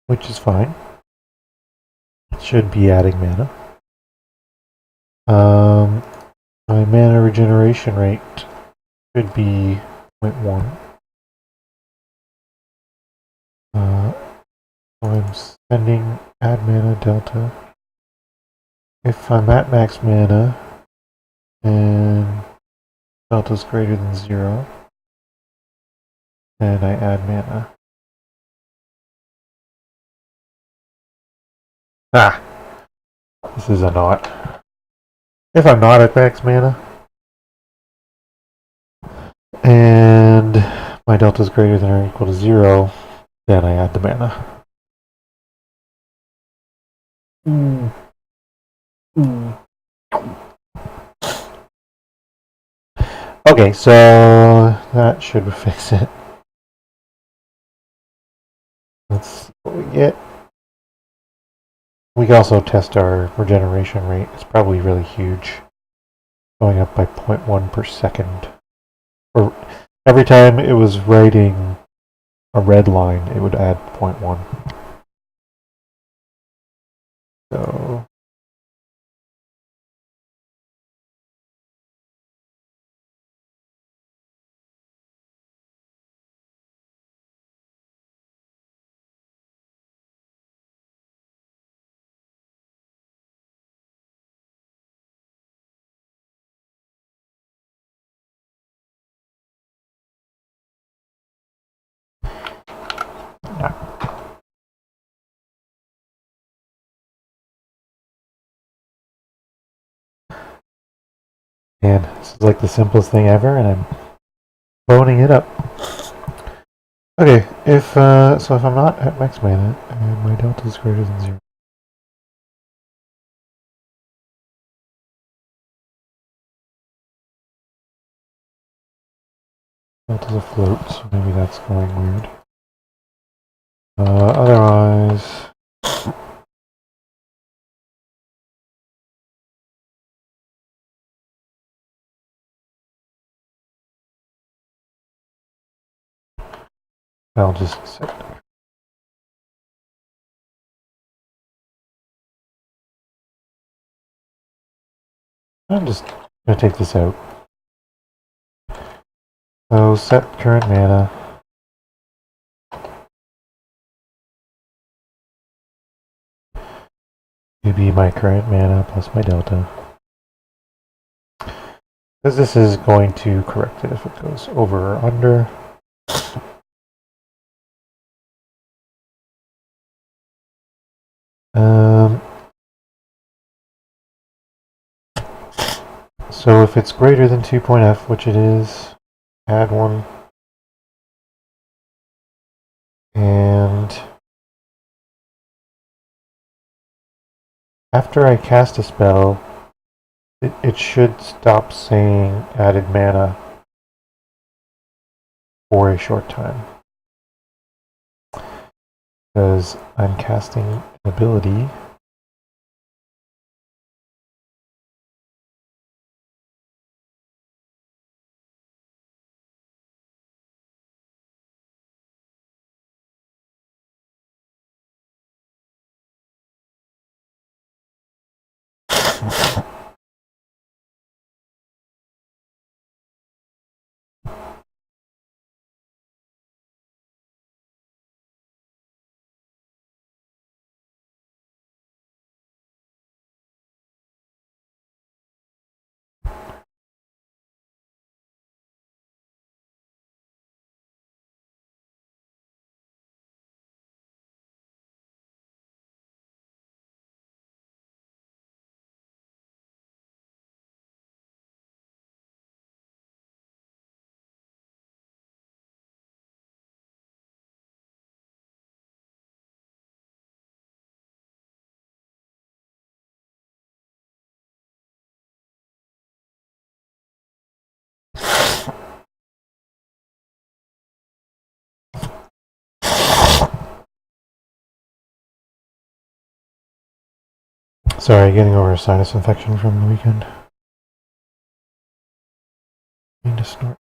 Which is fine. It should be adding mana. My mana regeneration rate should be 0.1. So I'm sending add mana delta. If I'm at max mana and delta's greater than 0, then I add mana. Ah! This is a knot. If I'm not at max mana, and my delta is greater than or equal to 0, then I add the mana. Okay, so that should fix it. Let's see what we get. We can also test our regeneration rate. It's probably really huge. Going up by 0.1 per second. Or every time it was writing a red line, it would add 0.1. So and this is like the simplest thing ever, and I'm boning it up. Okay, if so if I'm not at max mana and my delta is greater than 0. Delta's afloat, so maybe that's going weird. Otherwise, I'll just set. I'm just gonna take this out. So set current mana. To be my current mana plus my delta. Because this is going to correct it if it goes over or under. So if it's greater than 2.f, which it is, add one. And after I cast a spell, it should stop saying added mana for a short time. Because I'm casting an ability. Sorry, getting over a sinus infection from the weekend. Need to snort.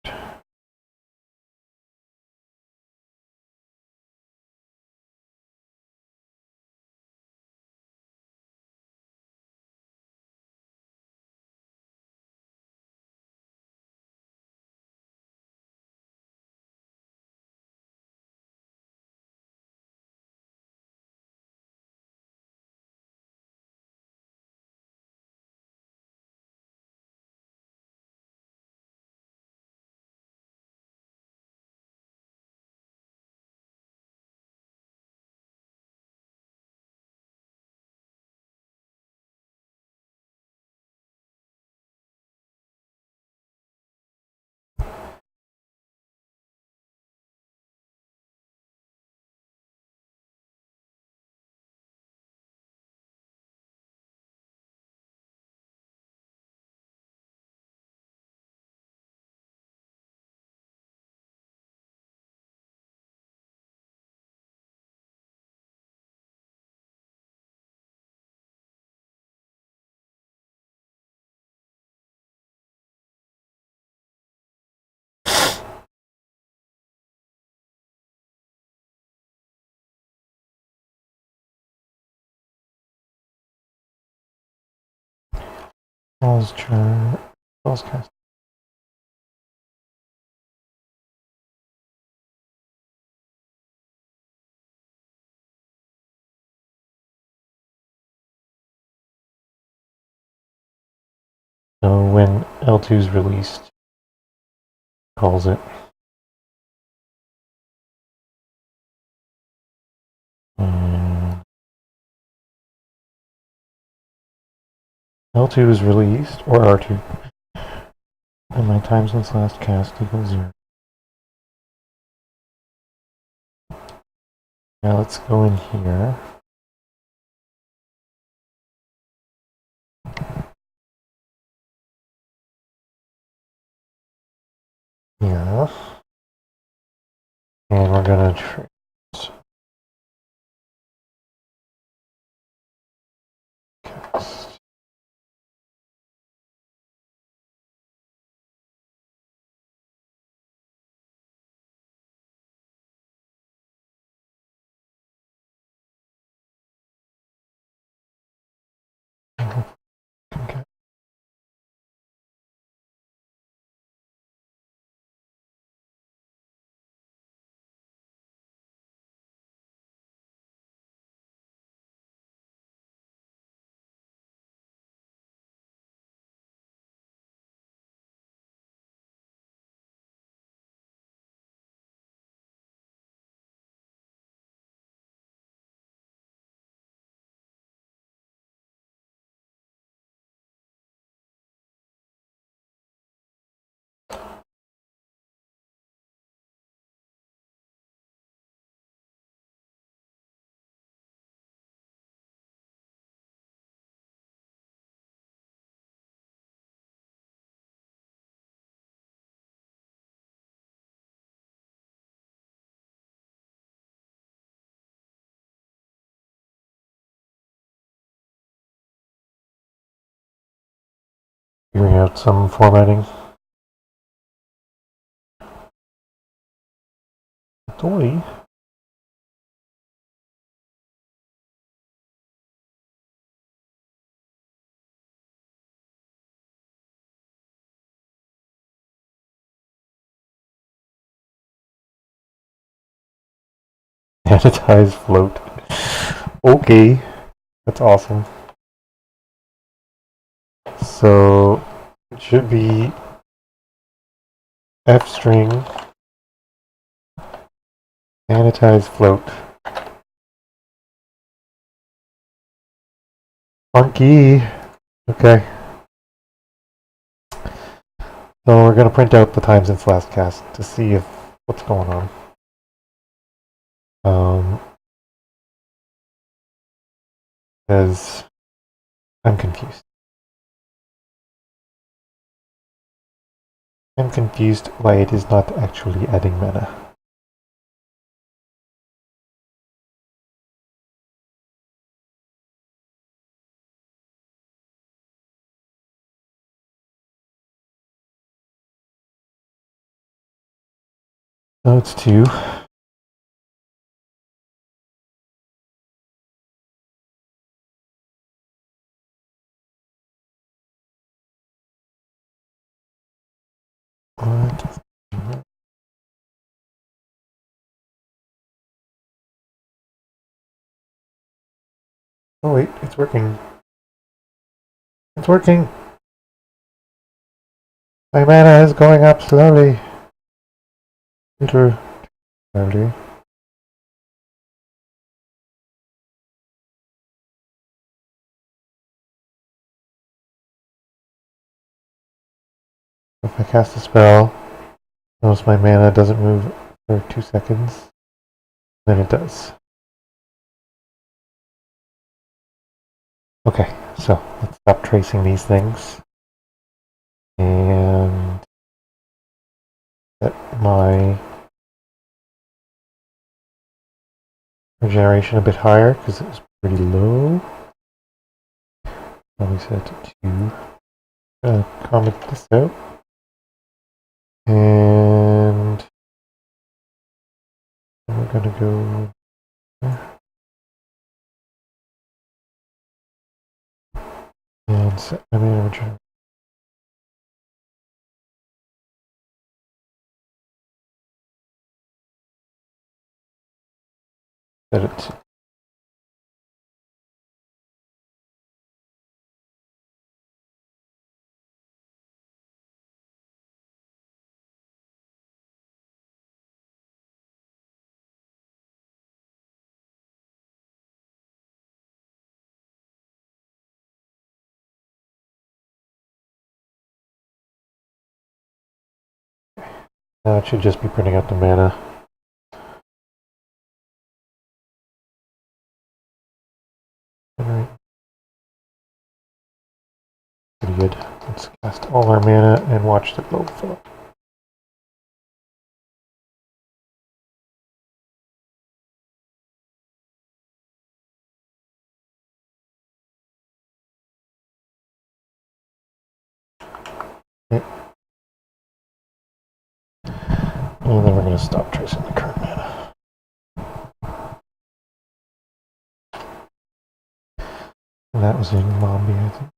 Falls chart. Falls cast. So when L2 is released, calls it. L2 is released, or R2, and my time since last cast equals 0. Now let's go in here. Yeah. And we're gonna trace. Cast. Okay. Figuring out some formatting. Toy. Sanitize float. Okay. That's awesome. So it should be F string sanitize float. Funky. Okay. So we're gonna print out the time since last cast to see if what's going on. Because I'm confused. I'm confused why it is not actually adding mana. So it's 2. What? Oh wait, it's working. It's working! My mana is going up slowly. Slowly. If I cast a spell, notice my mana doesn't move for 2 seconds. Then it does. Okay, so let's stop tracing these things. And set my regeneration a bit higher because it was pretty low. Let me set it to comment this out. And we're gonna go and set my mana regeneration set it to. Now it should just be printing out the mana. Alright. Pretty good. Let's cast all our mana and watch the globe fill up. Okay. And then we're going to stop tracing the current mana. And that was in Mombi, I think.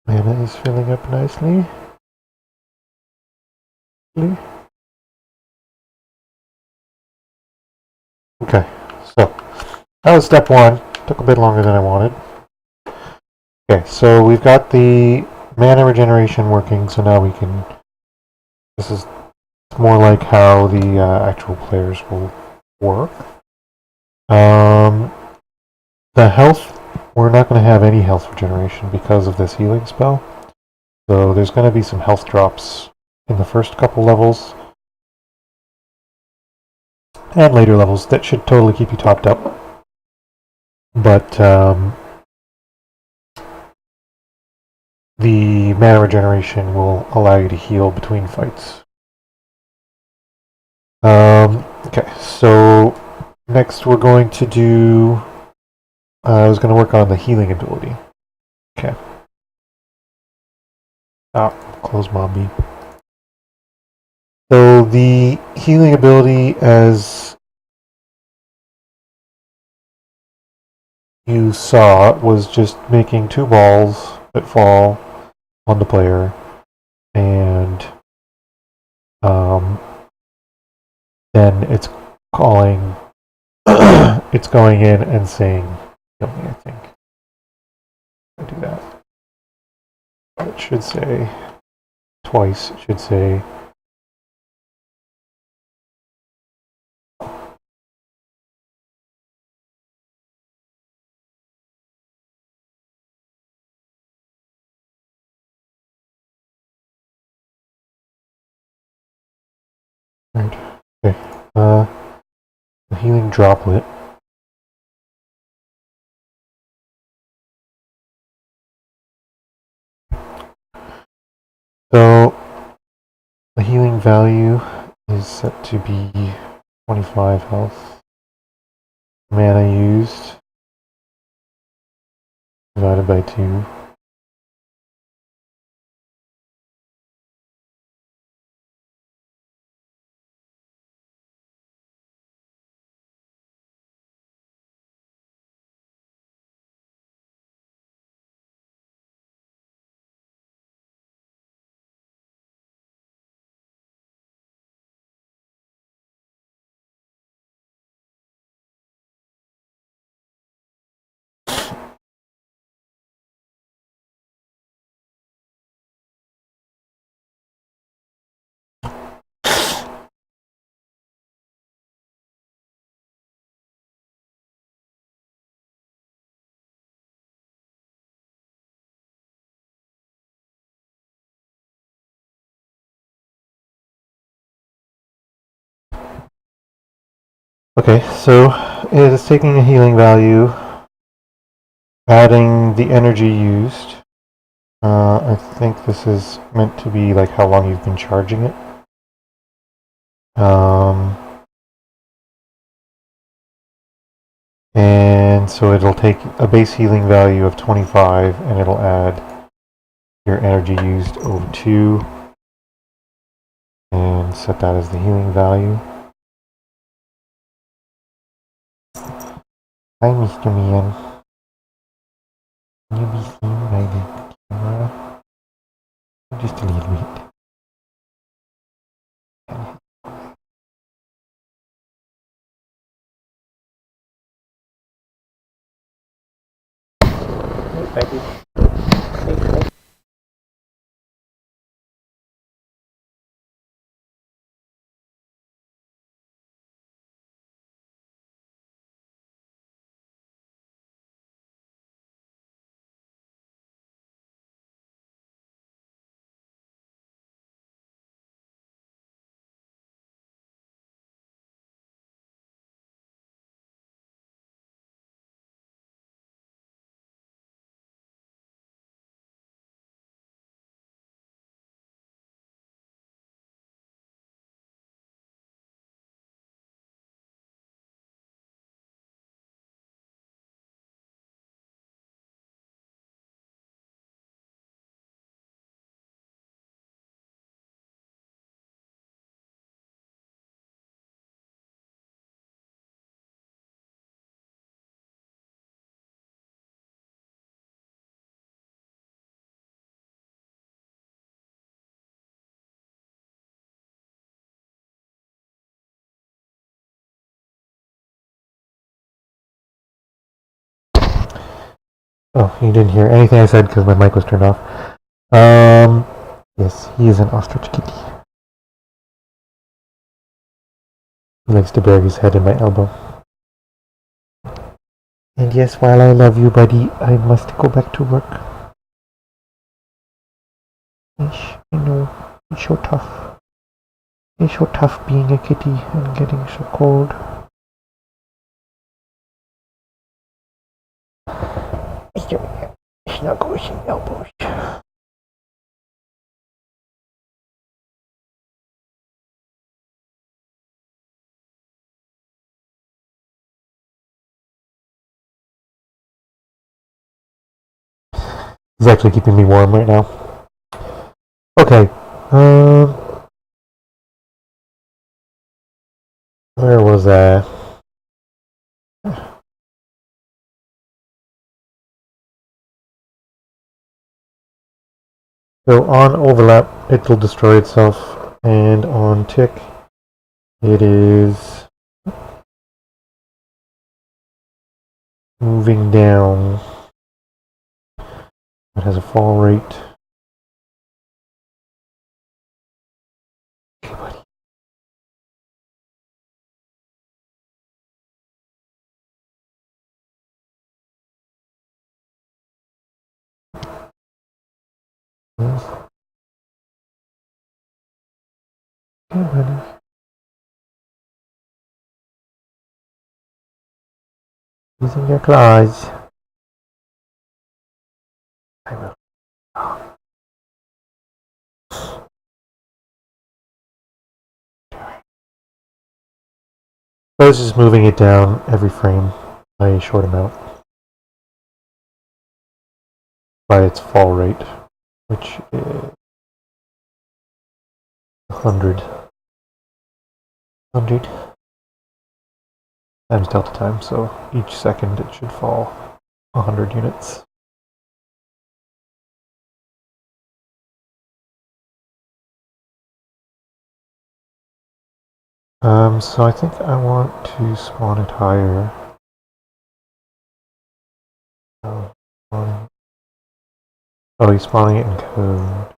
Mana is filling up nicely. Okay, so that was step one. Took a bit longer than I wanted. Okay, so we've got the mana regeneration working, so now we can. This is more like how the actual players will work. The health, we're not going to have any health regeneration because of this healing spell. So there's going to be some health drops in the first couple levels and later levels that should totally keep you topped up. But the mana regeneration will allow you to heal between fights. Okay, so next we're going to do... I was going to work on the healing ability. Okay. Close Mombi. So the healing ability, as you saw, was just making 2 balls that fall on the player, and then it's calling, it's going in and saying, kill me, I think. I do that. It should say twice. It should say right. Okay. The healing droplet. So the healing value is set to be 25 health. Mana used divided by 2. Okay, so it is taking a healing value, adding the energy used. I think this is meant to be like how long you've been charging it. And And so it'll take a base healing value of 25 and it'll add your energy used over 2 and set that as the healing value. Hi, Mr. Man. Can you be seen by the camera? Just a little bit. Thank you. Oh, you didn't hear anything I said because my mic was turned off. Yes, he is an ostrich kitty. He likes to bury his head in my elbow. And yes, while I love you, buddy, I must go back to work. Yes, I know. It's so tough. It's so tough being a kitty and getting so cold. Snuggles and elbows. It's actually keeping me warm right now. Okay. Where was I? So on overlap, it will destroy itself, and on tick, it is moving down. It has a fall rate. Okay, buddy. Okay, buddy. Using your claws. I will. I was just moving it down every frame by a short amount. By its fall rate, which is 100. 100 times delta time, so each second it should fall 100 units. So I think I want to spawn it higher. Oh, he's spawning it in code.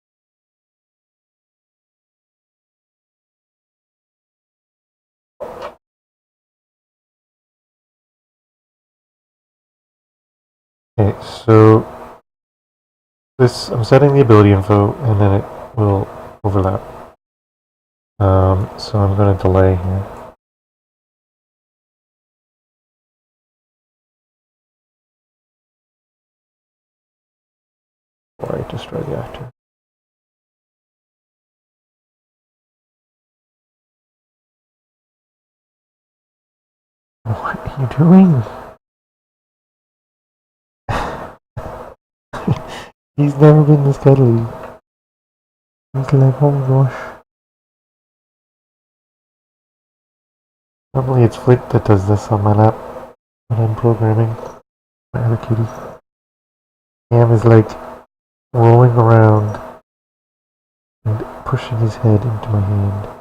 Okay, so this, I'm setting the ability info and then it will overlap. So I'm going to delay here. Before I destroy the actor. What are you doing? He's never been this cuddly. He's like, oh my gosh. Normally it's Flit that does this on my lap when I'm programming my other kitty. Cam is like rolling around and pushing his head into my hand.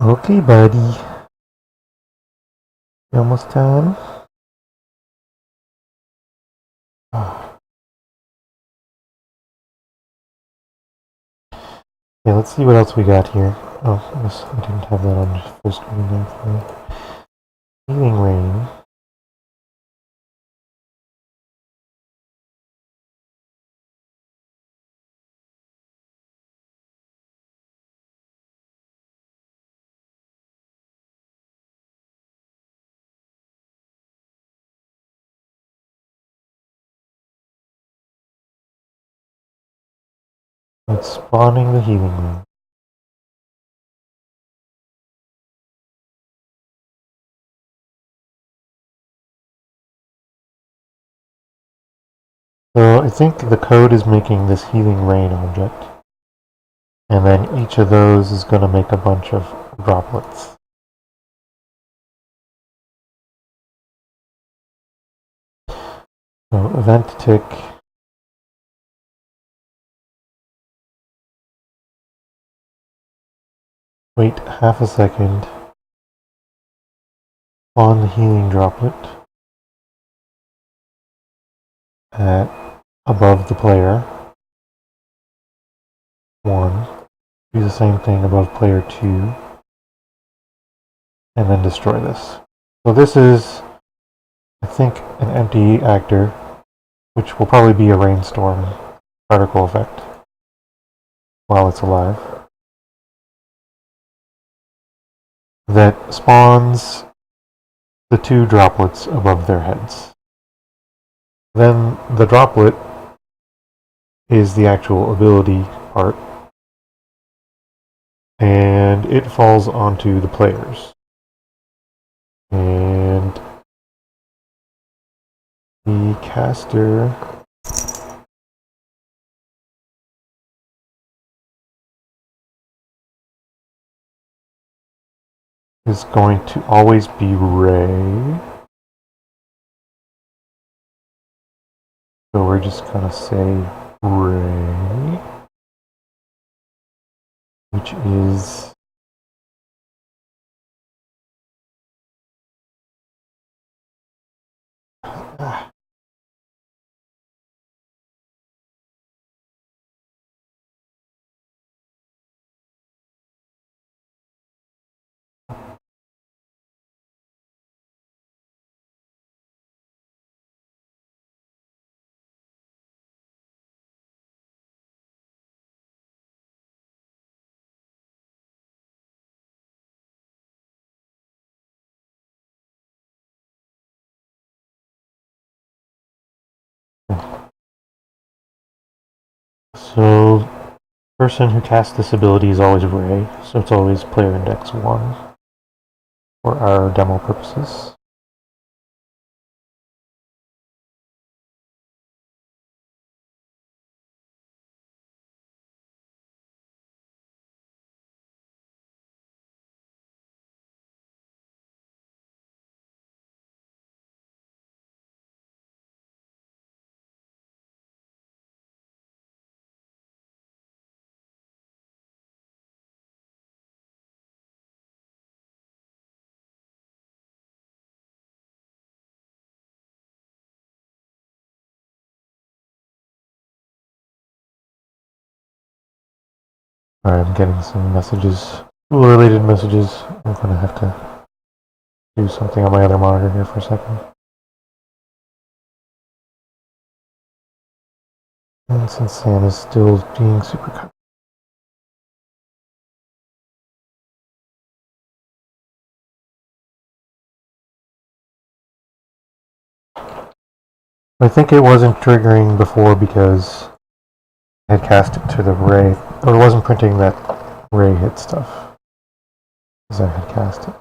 Okay, buddy. You almost done? Okay, let's see what else we got here. Oh, I guess I didn't have that on full screen there for me. Healing Rain. It's spawning the Healing Rain. So I think the code is making this Healing Rain object. And then each of those is going to make a bunch of droplets. So event tick. Wait half a second. Spawn the healing droplet at above the player 1. Do the same thing above player 2. And then destroy this. So this is, I think, an empty actor, which will probably be a rainstorm particle effect while it's alive, that spawns the 2 droplets above their heads. Then the droplet is the actual ability part, and it falls onto the players. And the caster is going to always be Ray. So we're just going to say Ray, which is so Person who casts this ability is always Ray, so it's always player index 1 for our demo purposes. Alright, I'm getting some messages, related messages. I'm gonna have to do something on my other monitor here for a second. And since Sam is still being super cut. I think it wasn't triggering before because I had cast it to the Ray, or it wasn't printing that Ray hit stuff, because I had cast it.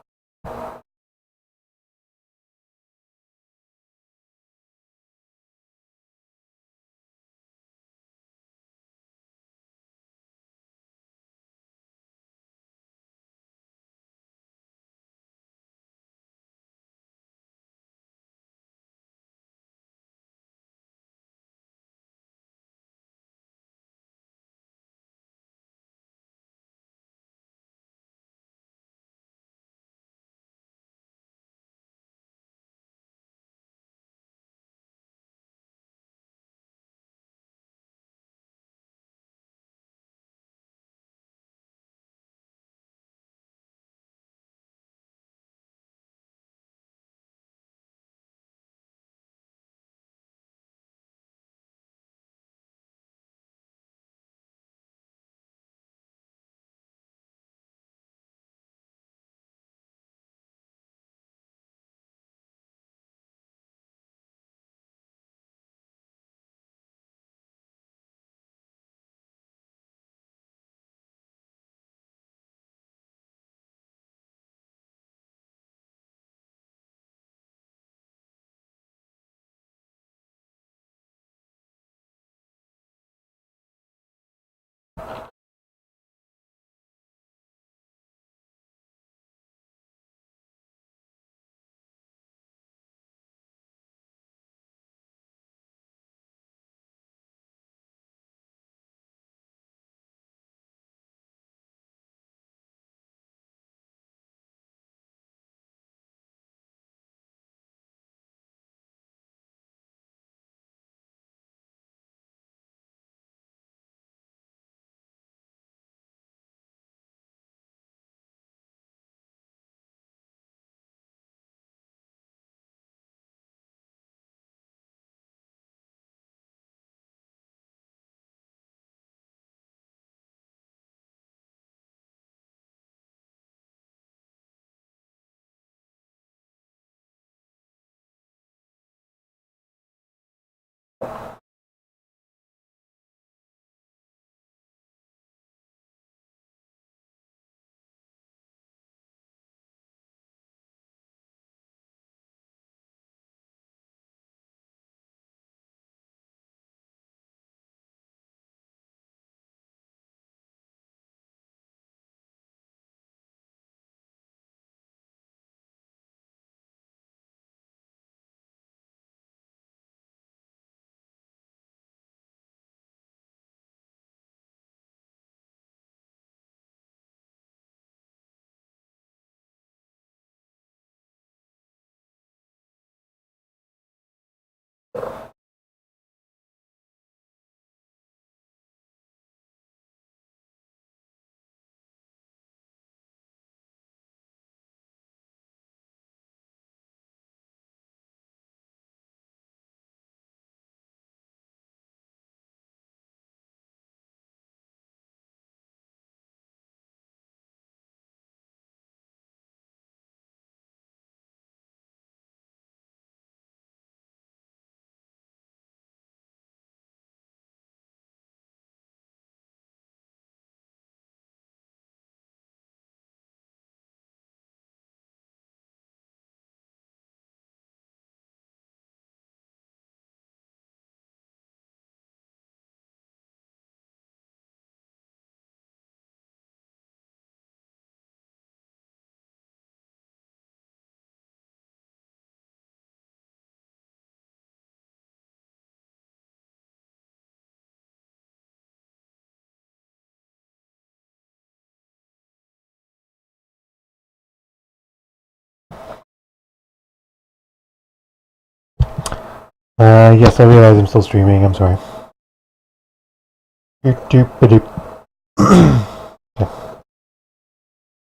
Yes, I realize I'm still streaming. I'm sorry.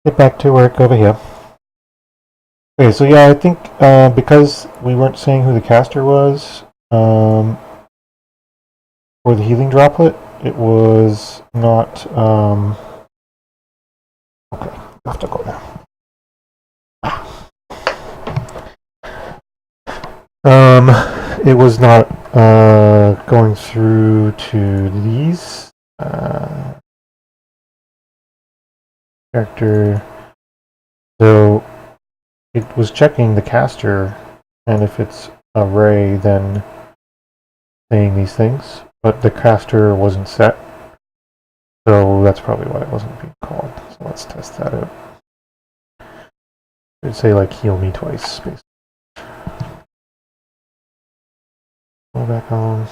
Get back to work over here. Okay, so yeah, I think because we weren't saying who the caster was for the healing droplet, it was not. Okay, I have to go now. It was not going through to these character, so it was checking the caster, and if it's a Ray, then saying these things, but the caster wasn't set, so that's probably why it wasn't being called. So let's test that out. It'd say like heal me twice, basically. Go back on.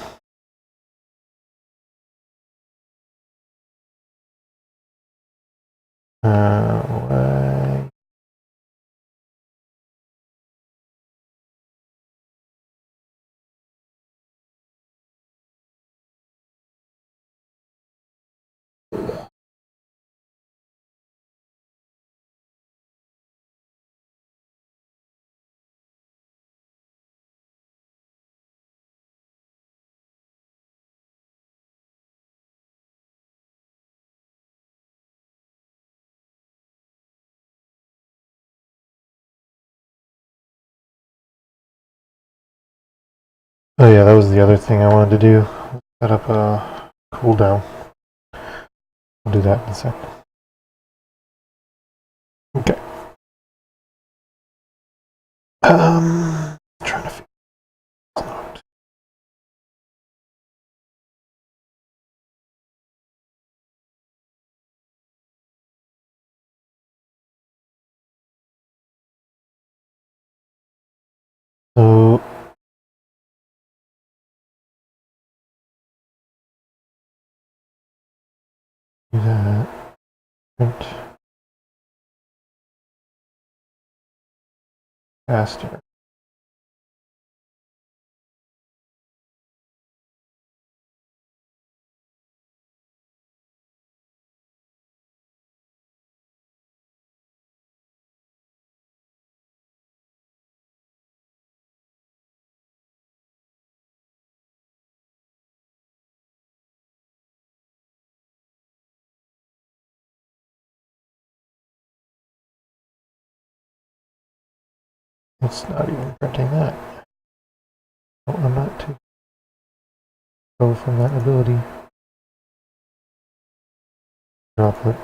Why? Oh yeah, that was the other thing I wanted to do. Set up a cooldown. I'll do that in a sec. Okay. Trying to figure this out. So do that. Print faster. It's not even printing that. Oh, I'm not to go from that ability. Droplet.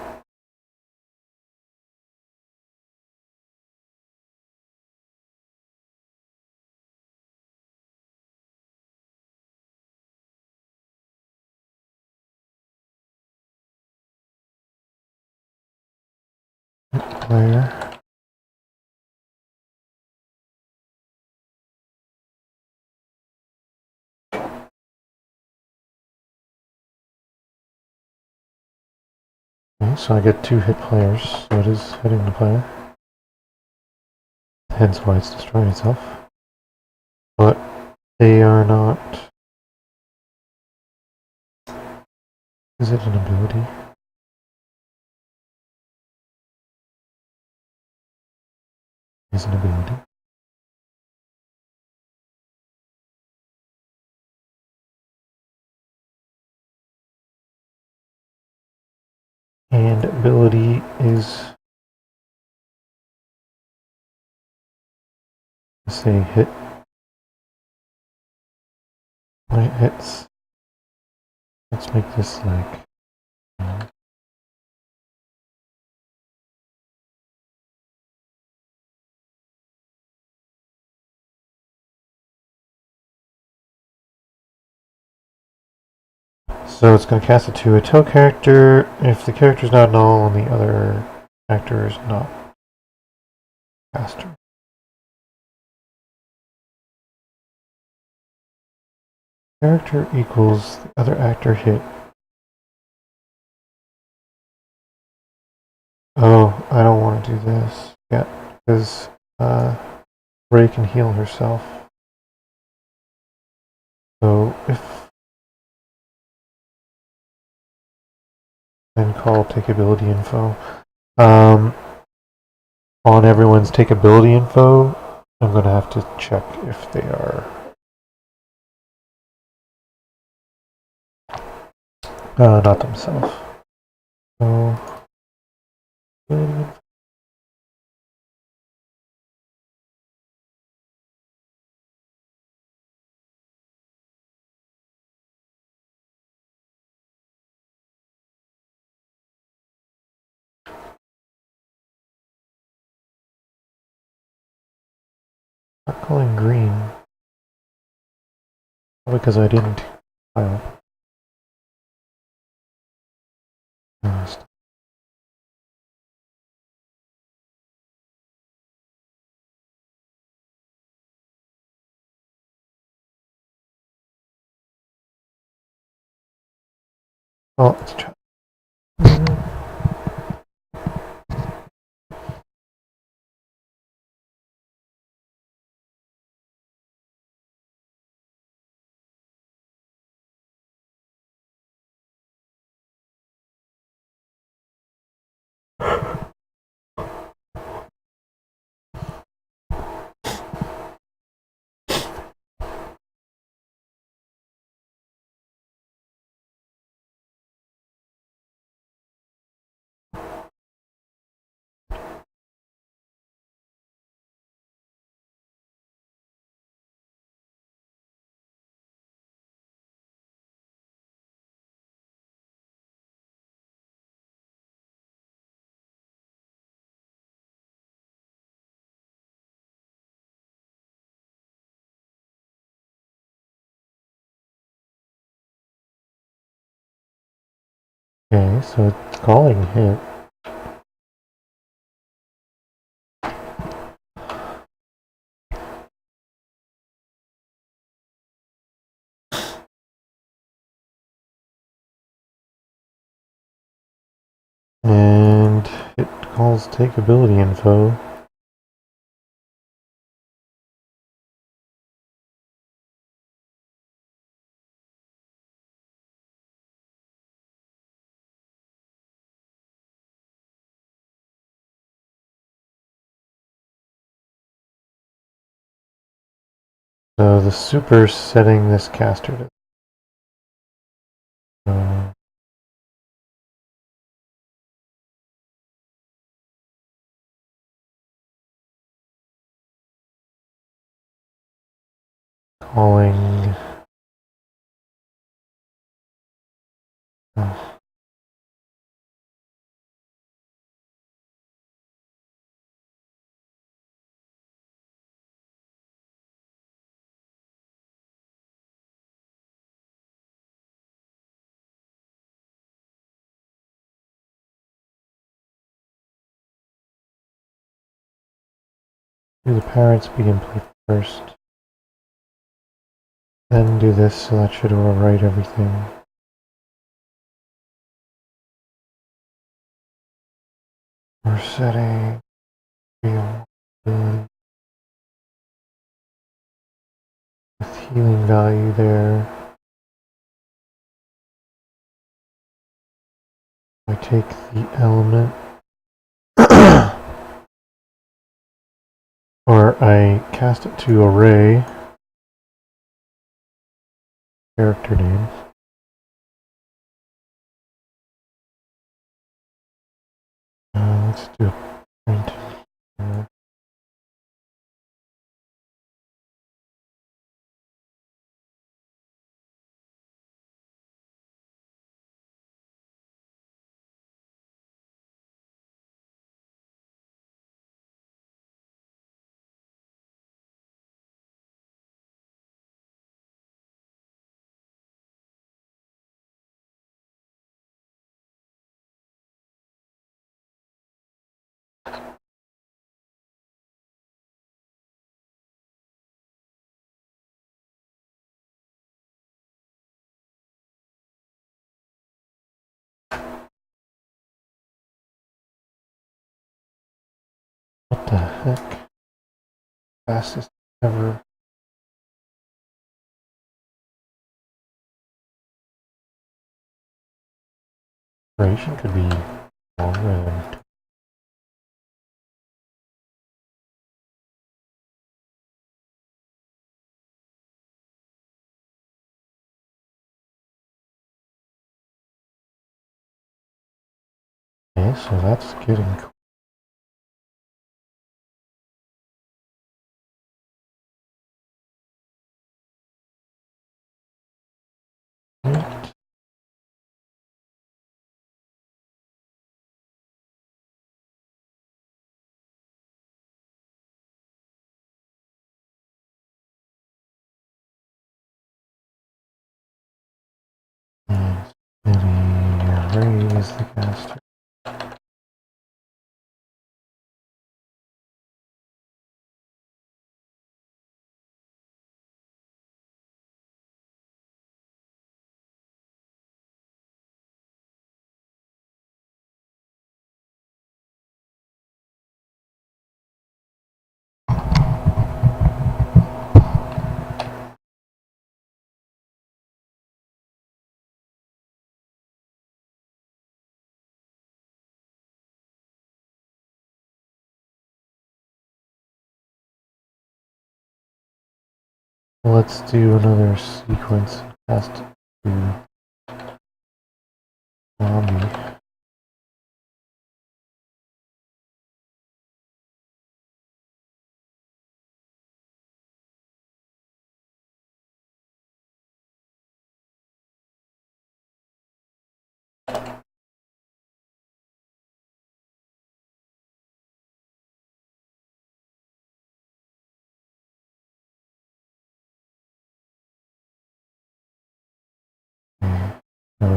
Player. Okay, so I get 2 hit players, so it is hitting the player. Hence why it's destroying itself. But they are not. Is it an ability? Is an ability. And ability is, say, hit. When it hits, let's make this like. So it's going to cast it to a tail character if the character is not null and the other actor is not caster. Character equals the other actor hit. Oh, I don't want to do this yet because Ray can heal herself. So if then call takeability info. On everyone's takeability info, I'm going to have to check if they are not themselves. So, not calling green because I didn't file. Oh, let's try. Okay, so it's calling hit. And it calls takeability info. So the super's setting this caster to calling do the parents begin play first. Then do this, so that should overwrite everything. We're setting real with healing value there. I take the element or I cast it to array character name. Let's do print. What the heck? Fastest ever. duration could be longer than okay, so that's getting cool. Maybe raise the caster. Let's do another sequence cast to zombie. So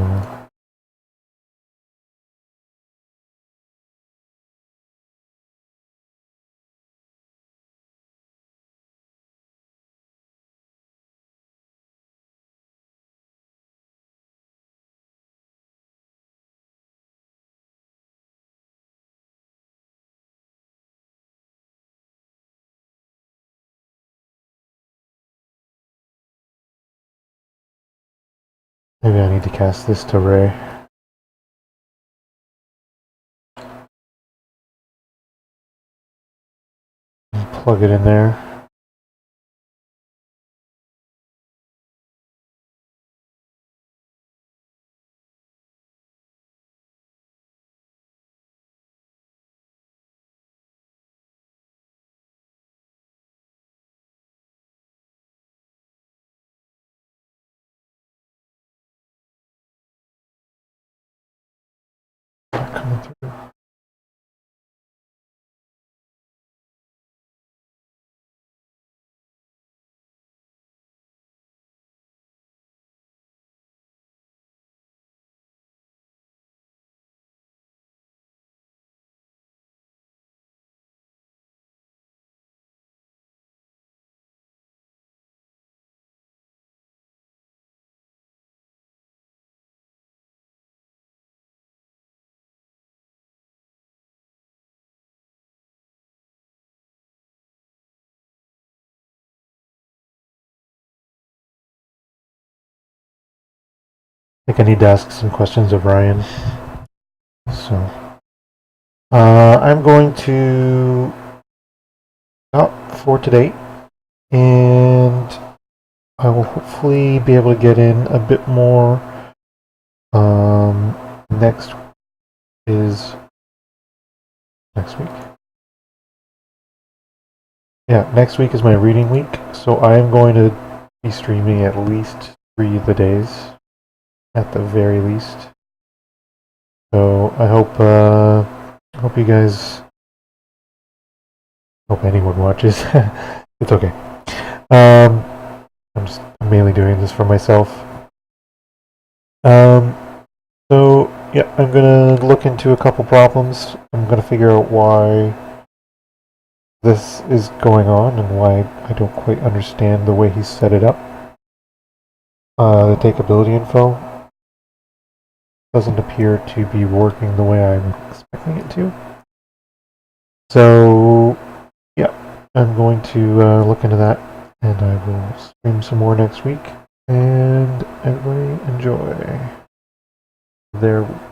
maybe I need to cast this to Ray. Plug it in there. Coming through. I think I need to ask some questions of Ryan. So, I'm going to stop for today, and I will hopefully be able to get in a bit more. Next is next week. Yeah, next week is my reading week, so I am going to be streaming at least 3 of the days, at the very least. So I hope you guys, hope anyone watches. It's okay. I'm mainly doing this for myself. So yeah, I'm gonna look into a couple problems. I'm gonna figure out why this is going on and why I don't quite understand the way he set it up. The take ability info doesn't appear to be working the way I'm expecting it to. So yeah, I'm going to look into that, and I will stream some more next week. And everybody enjoy their week.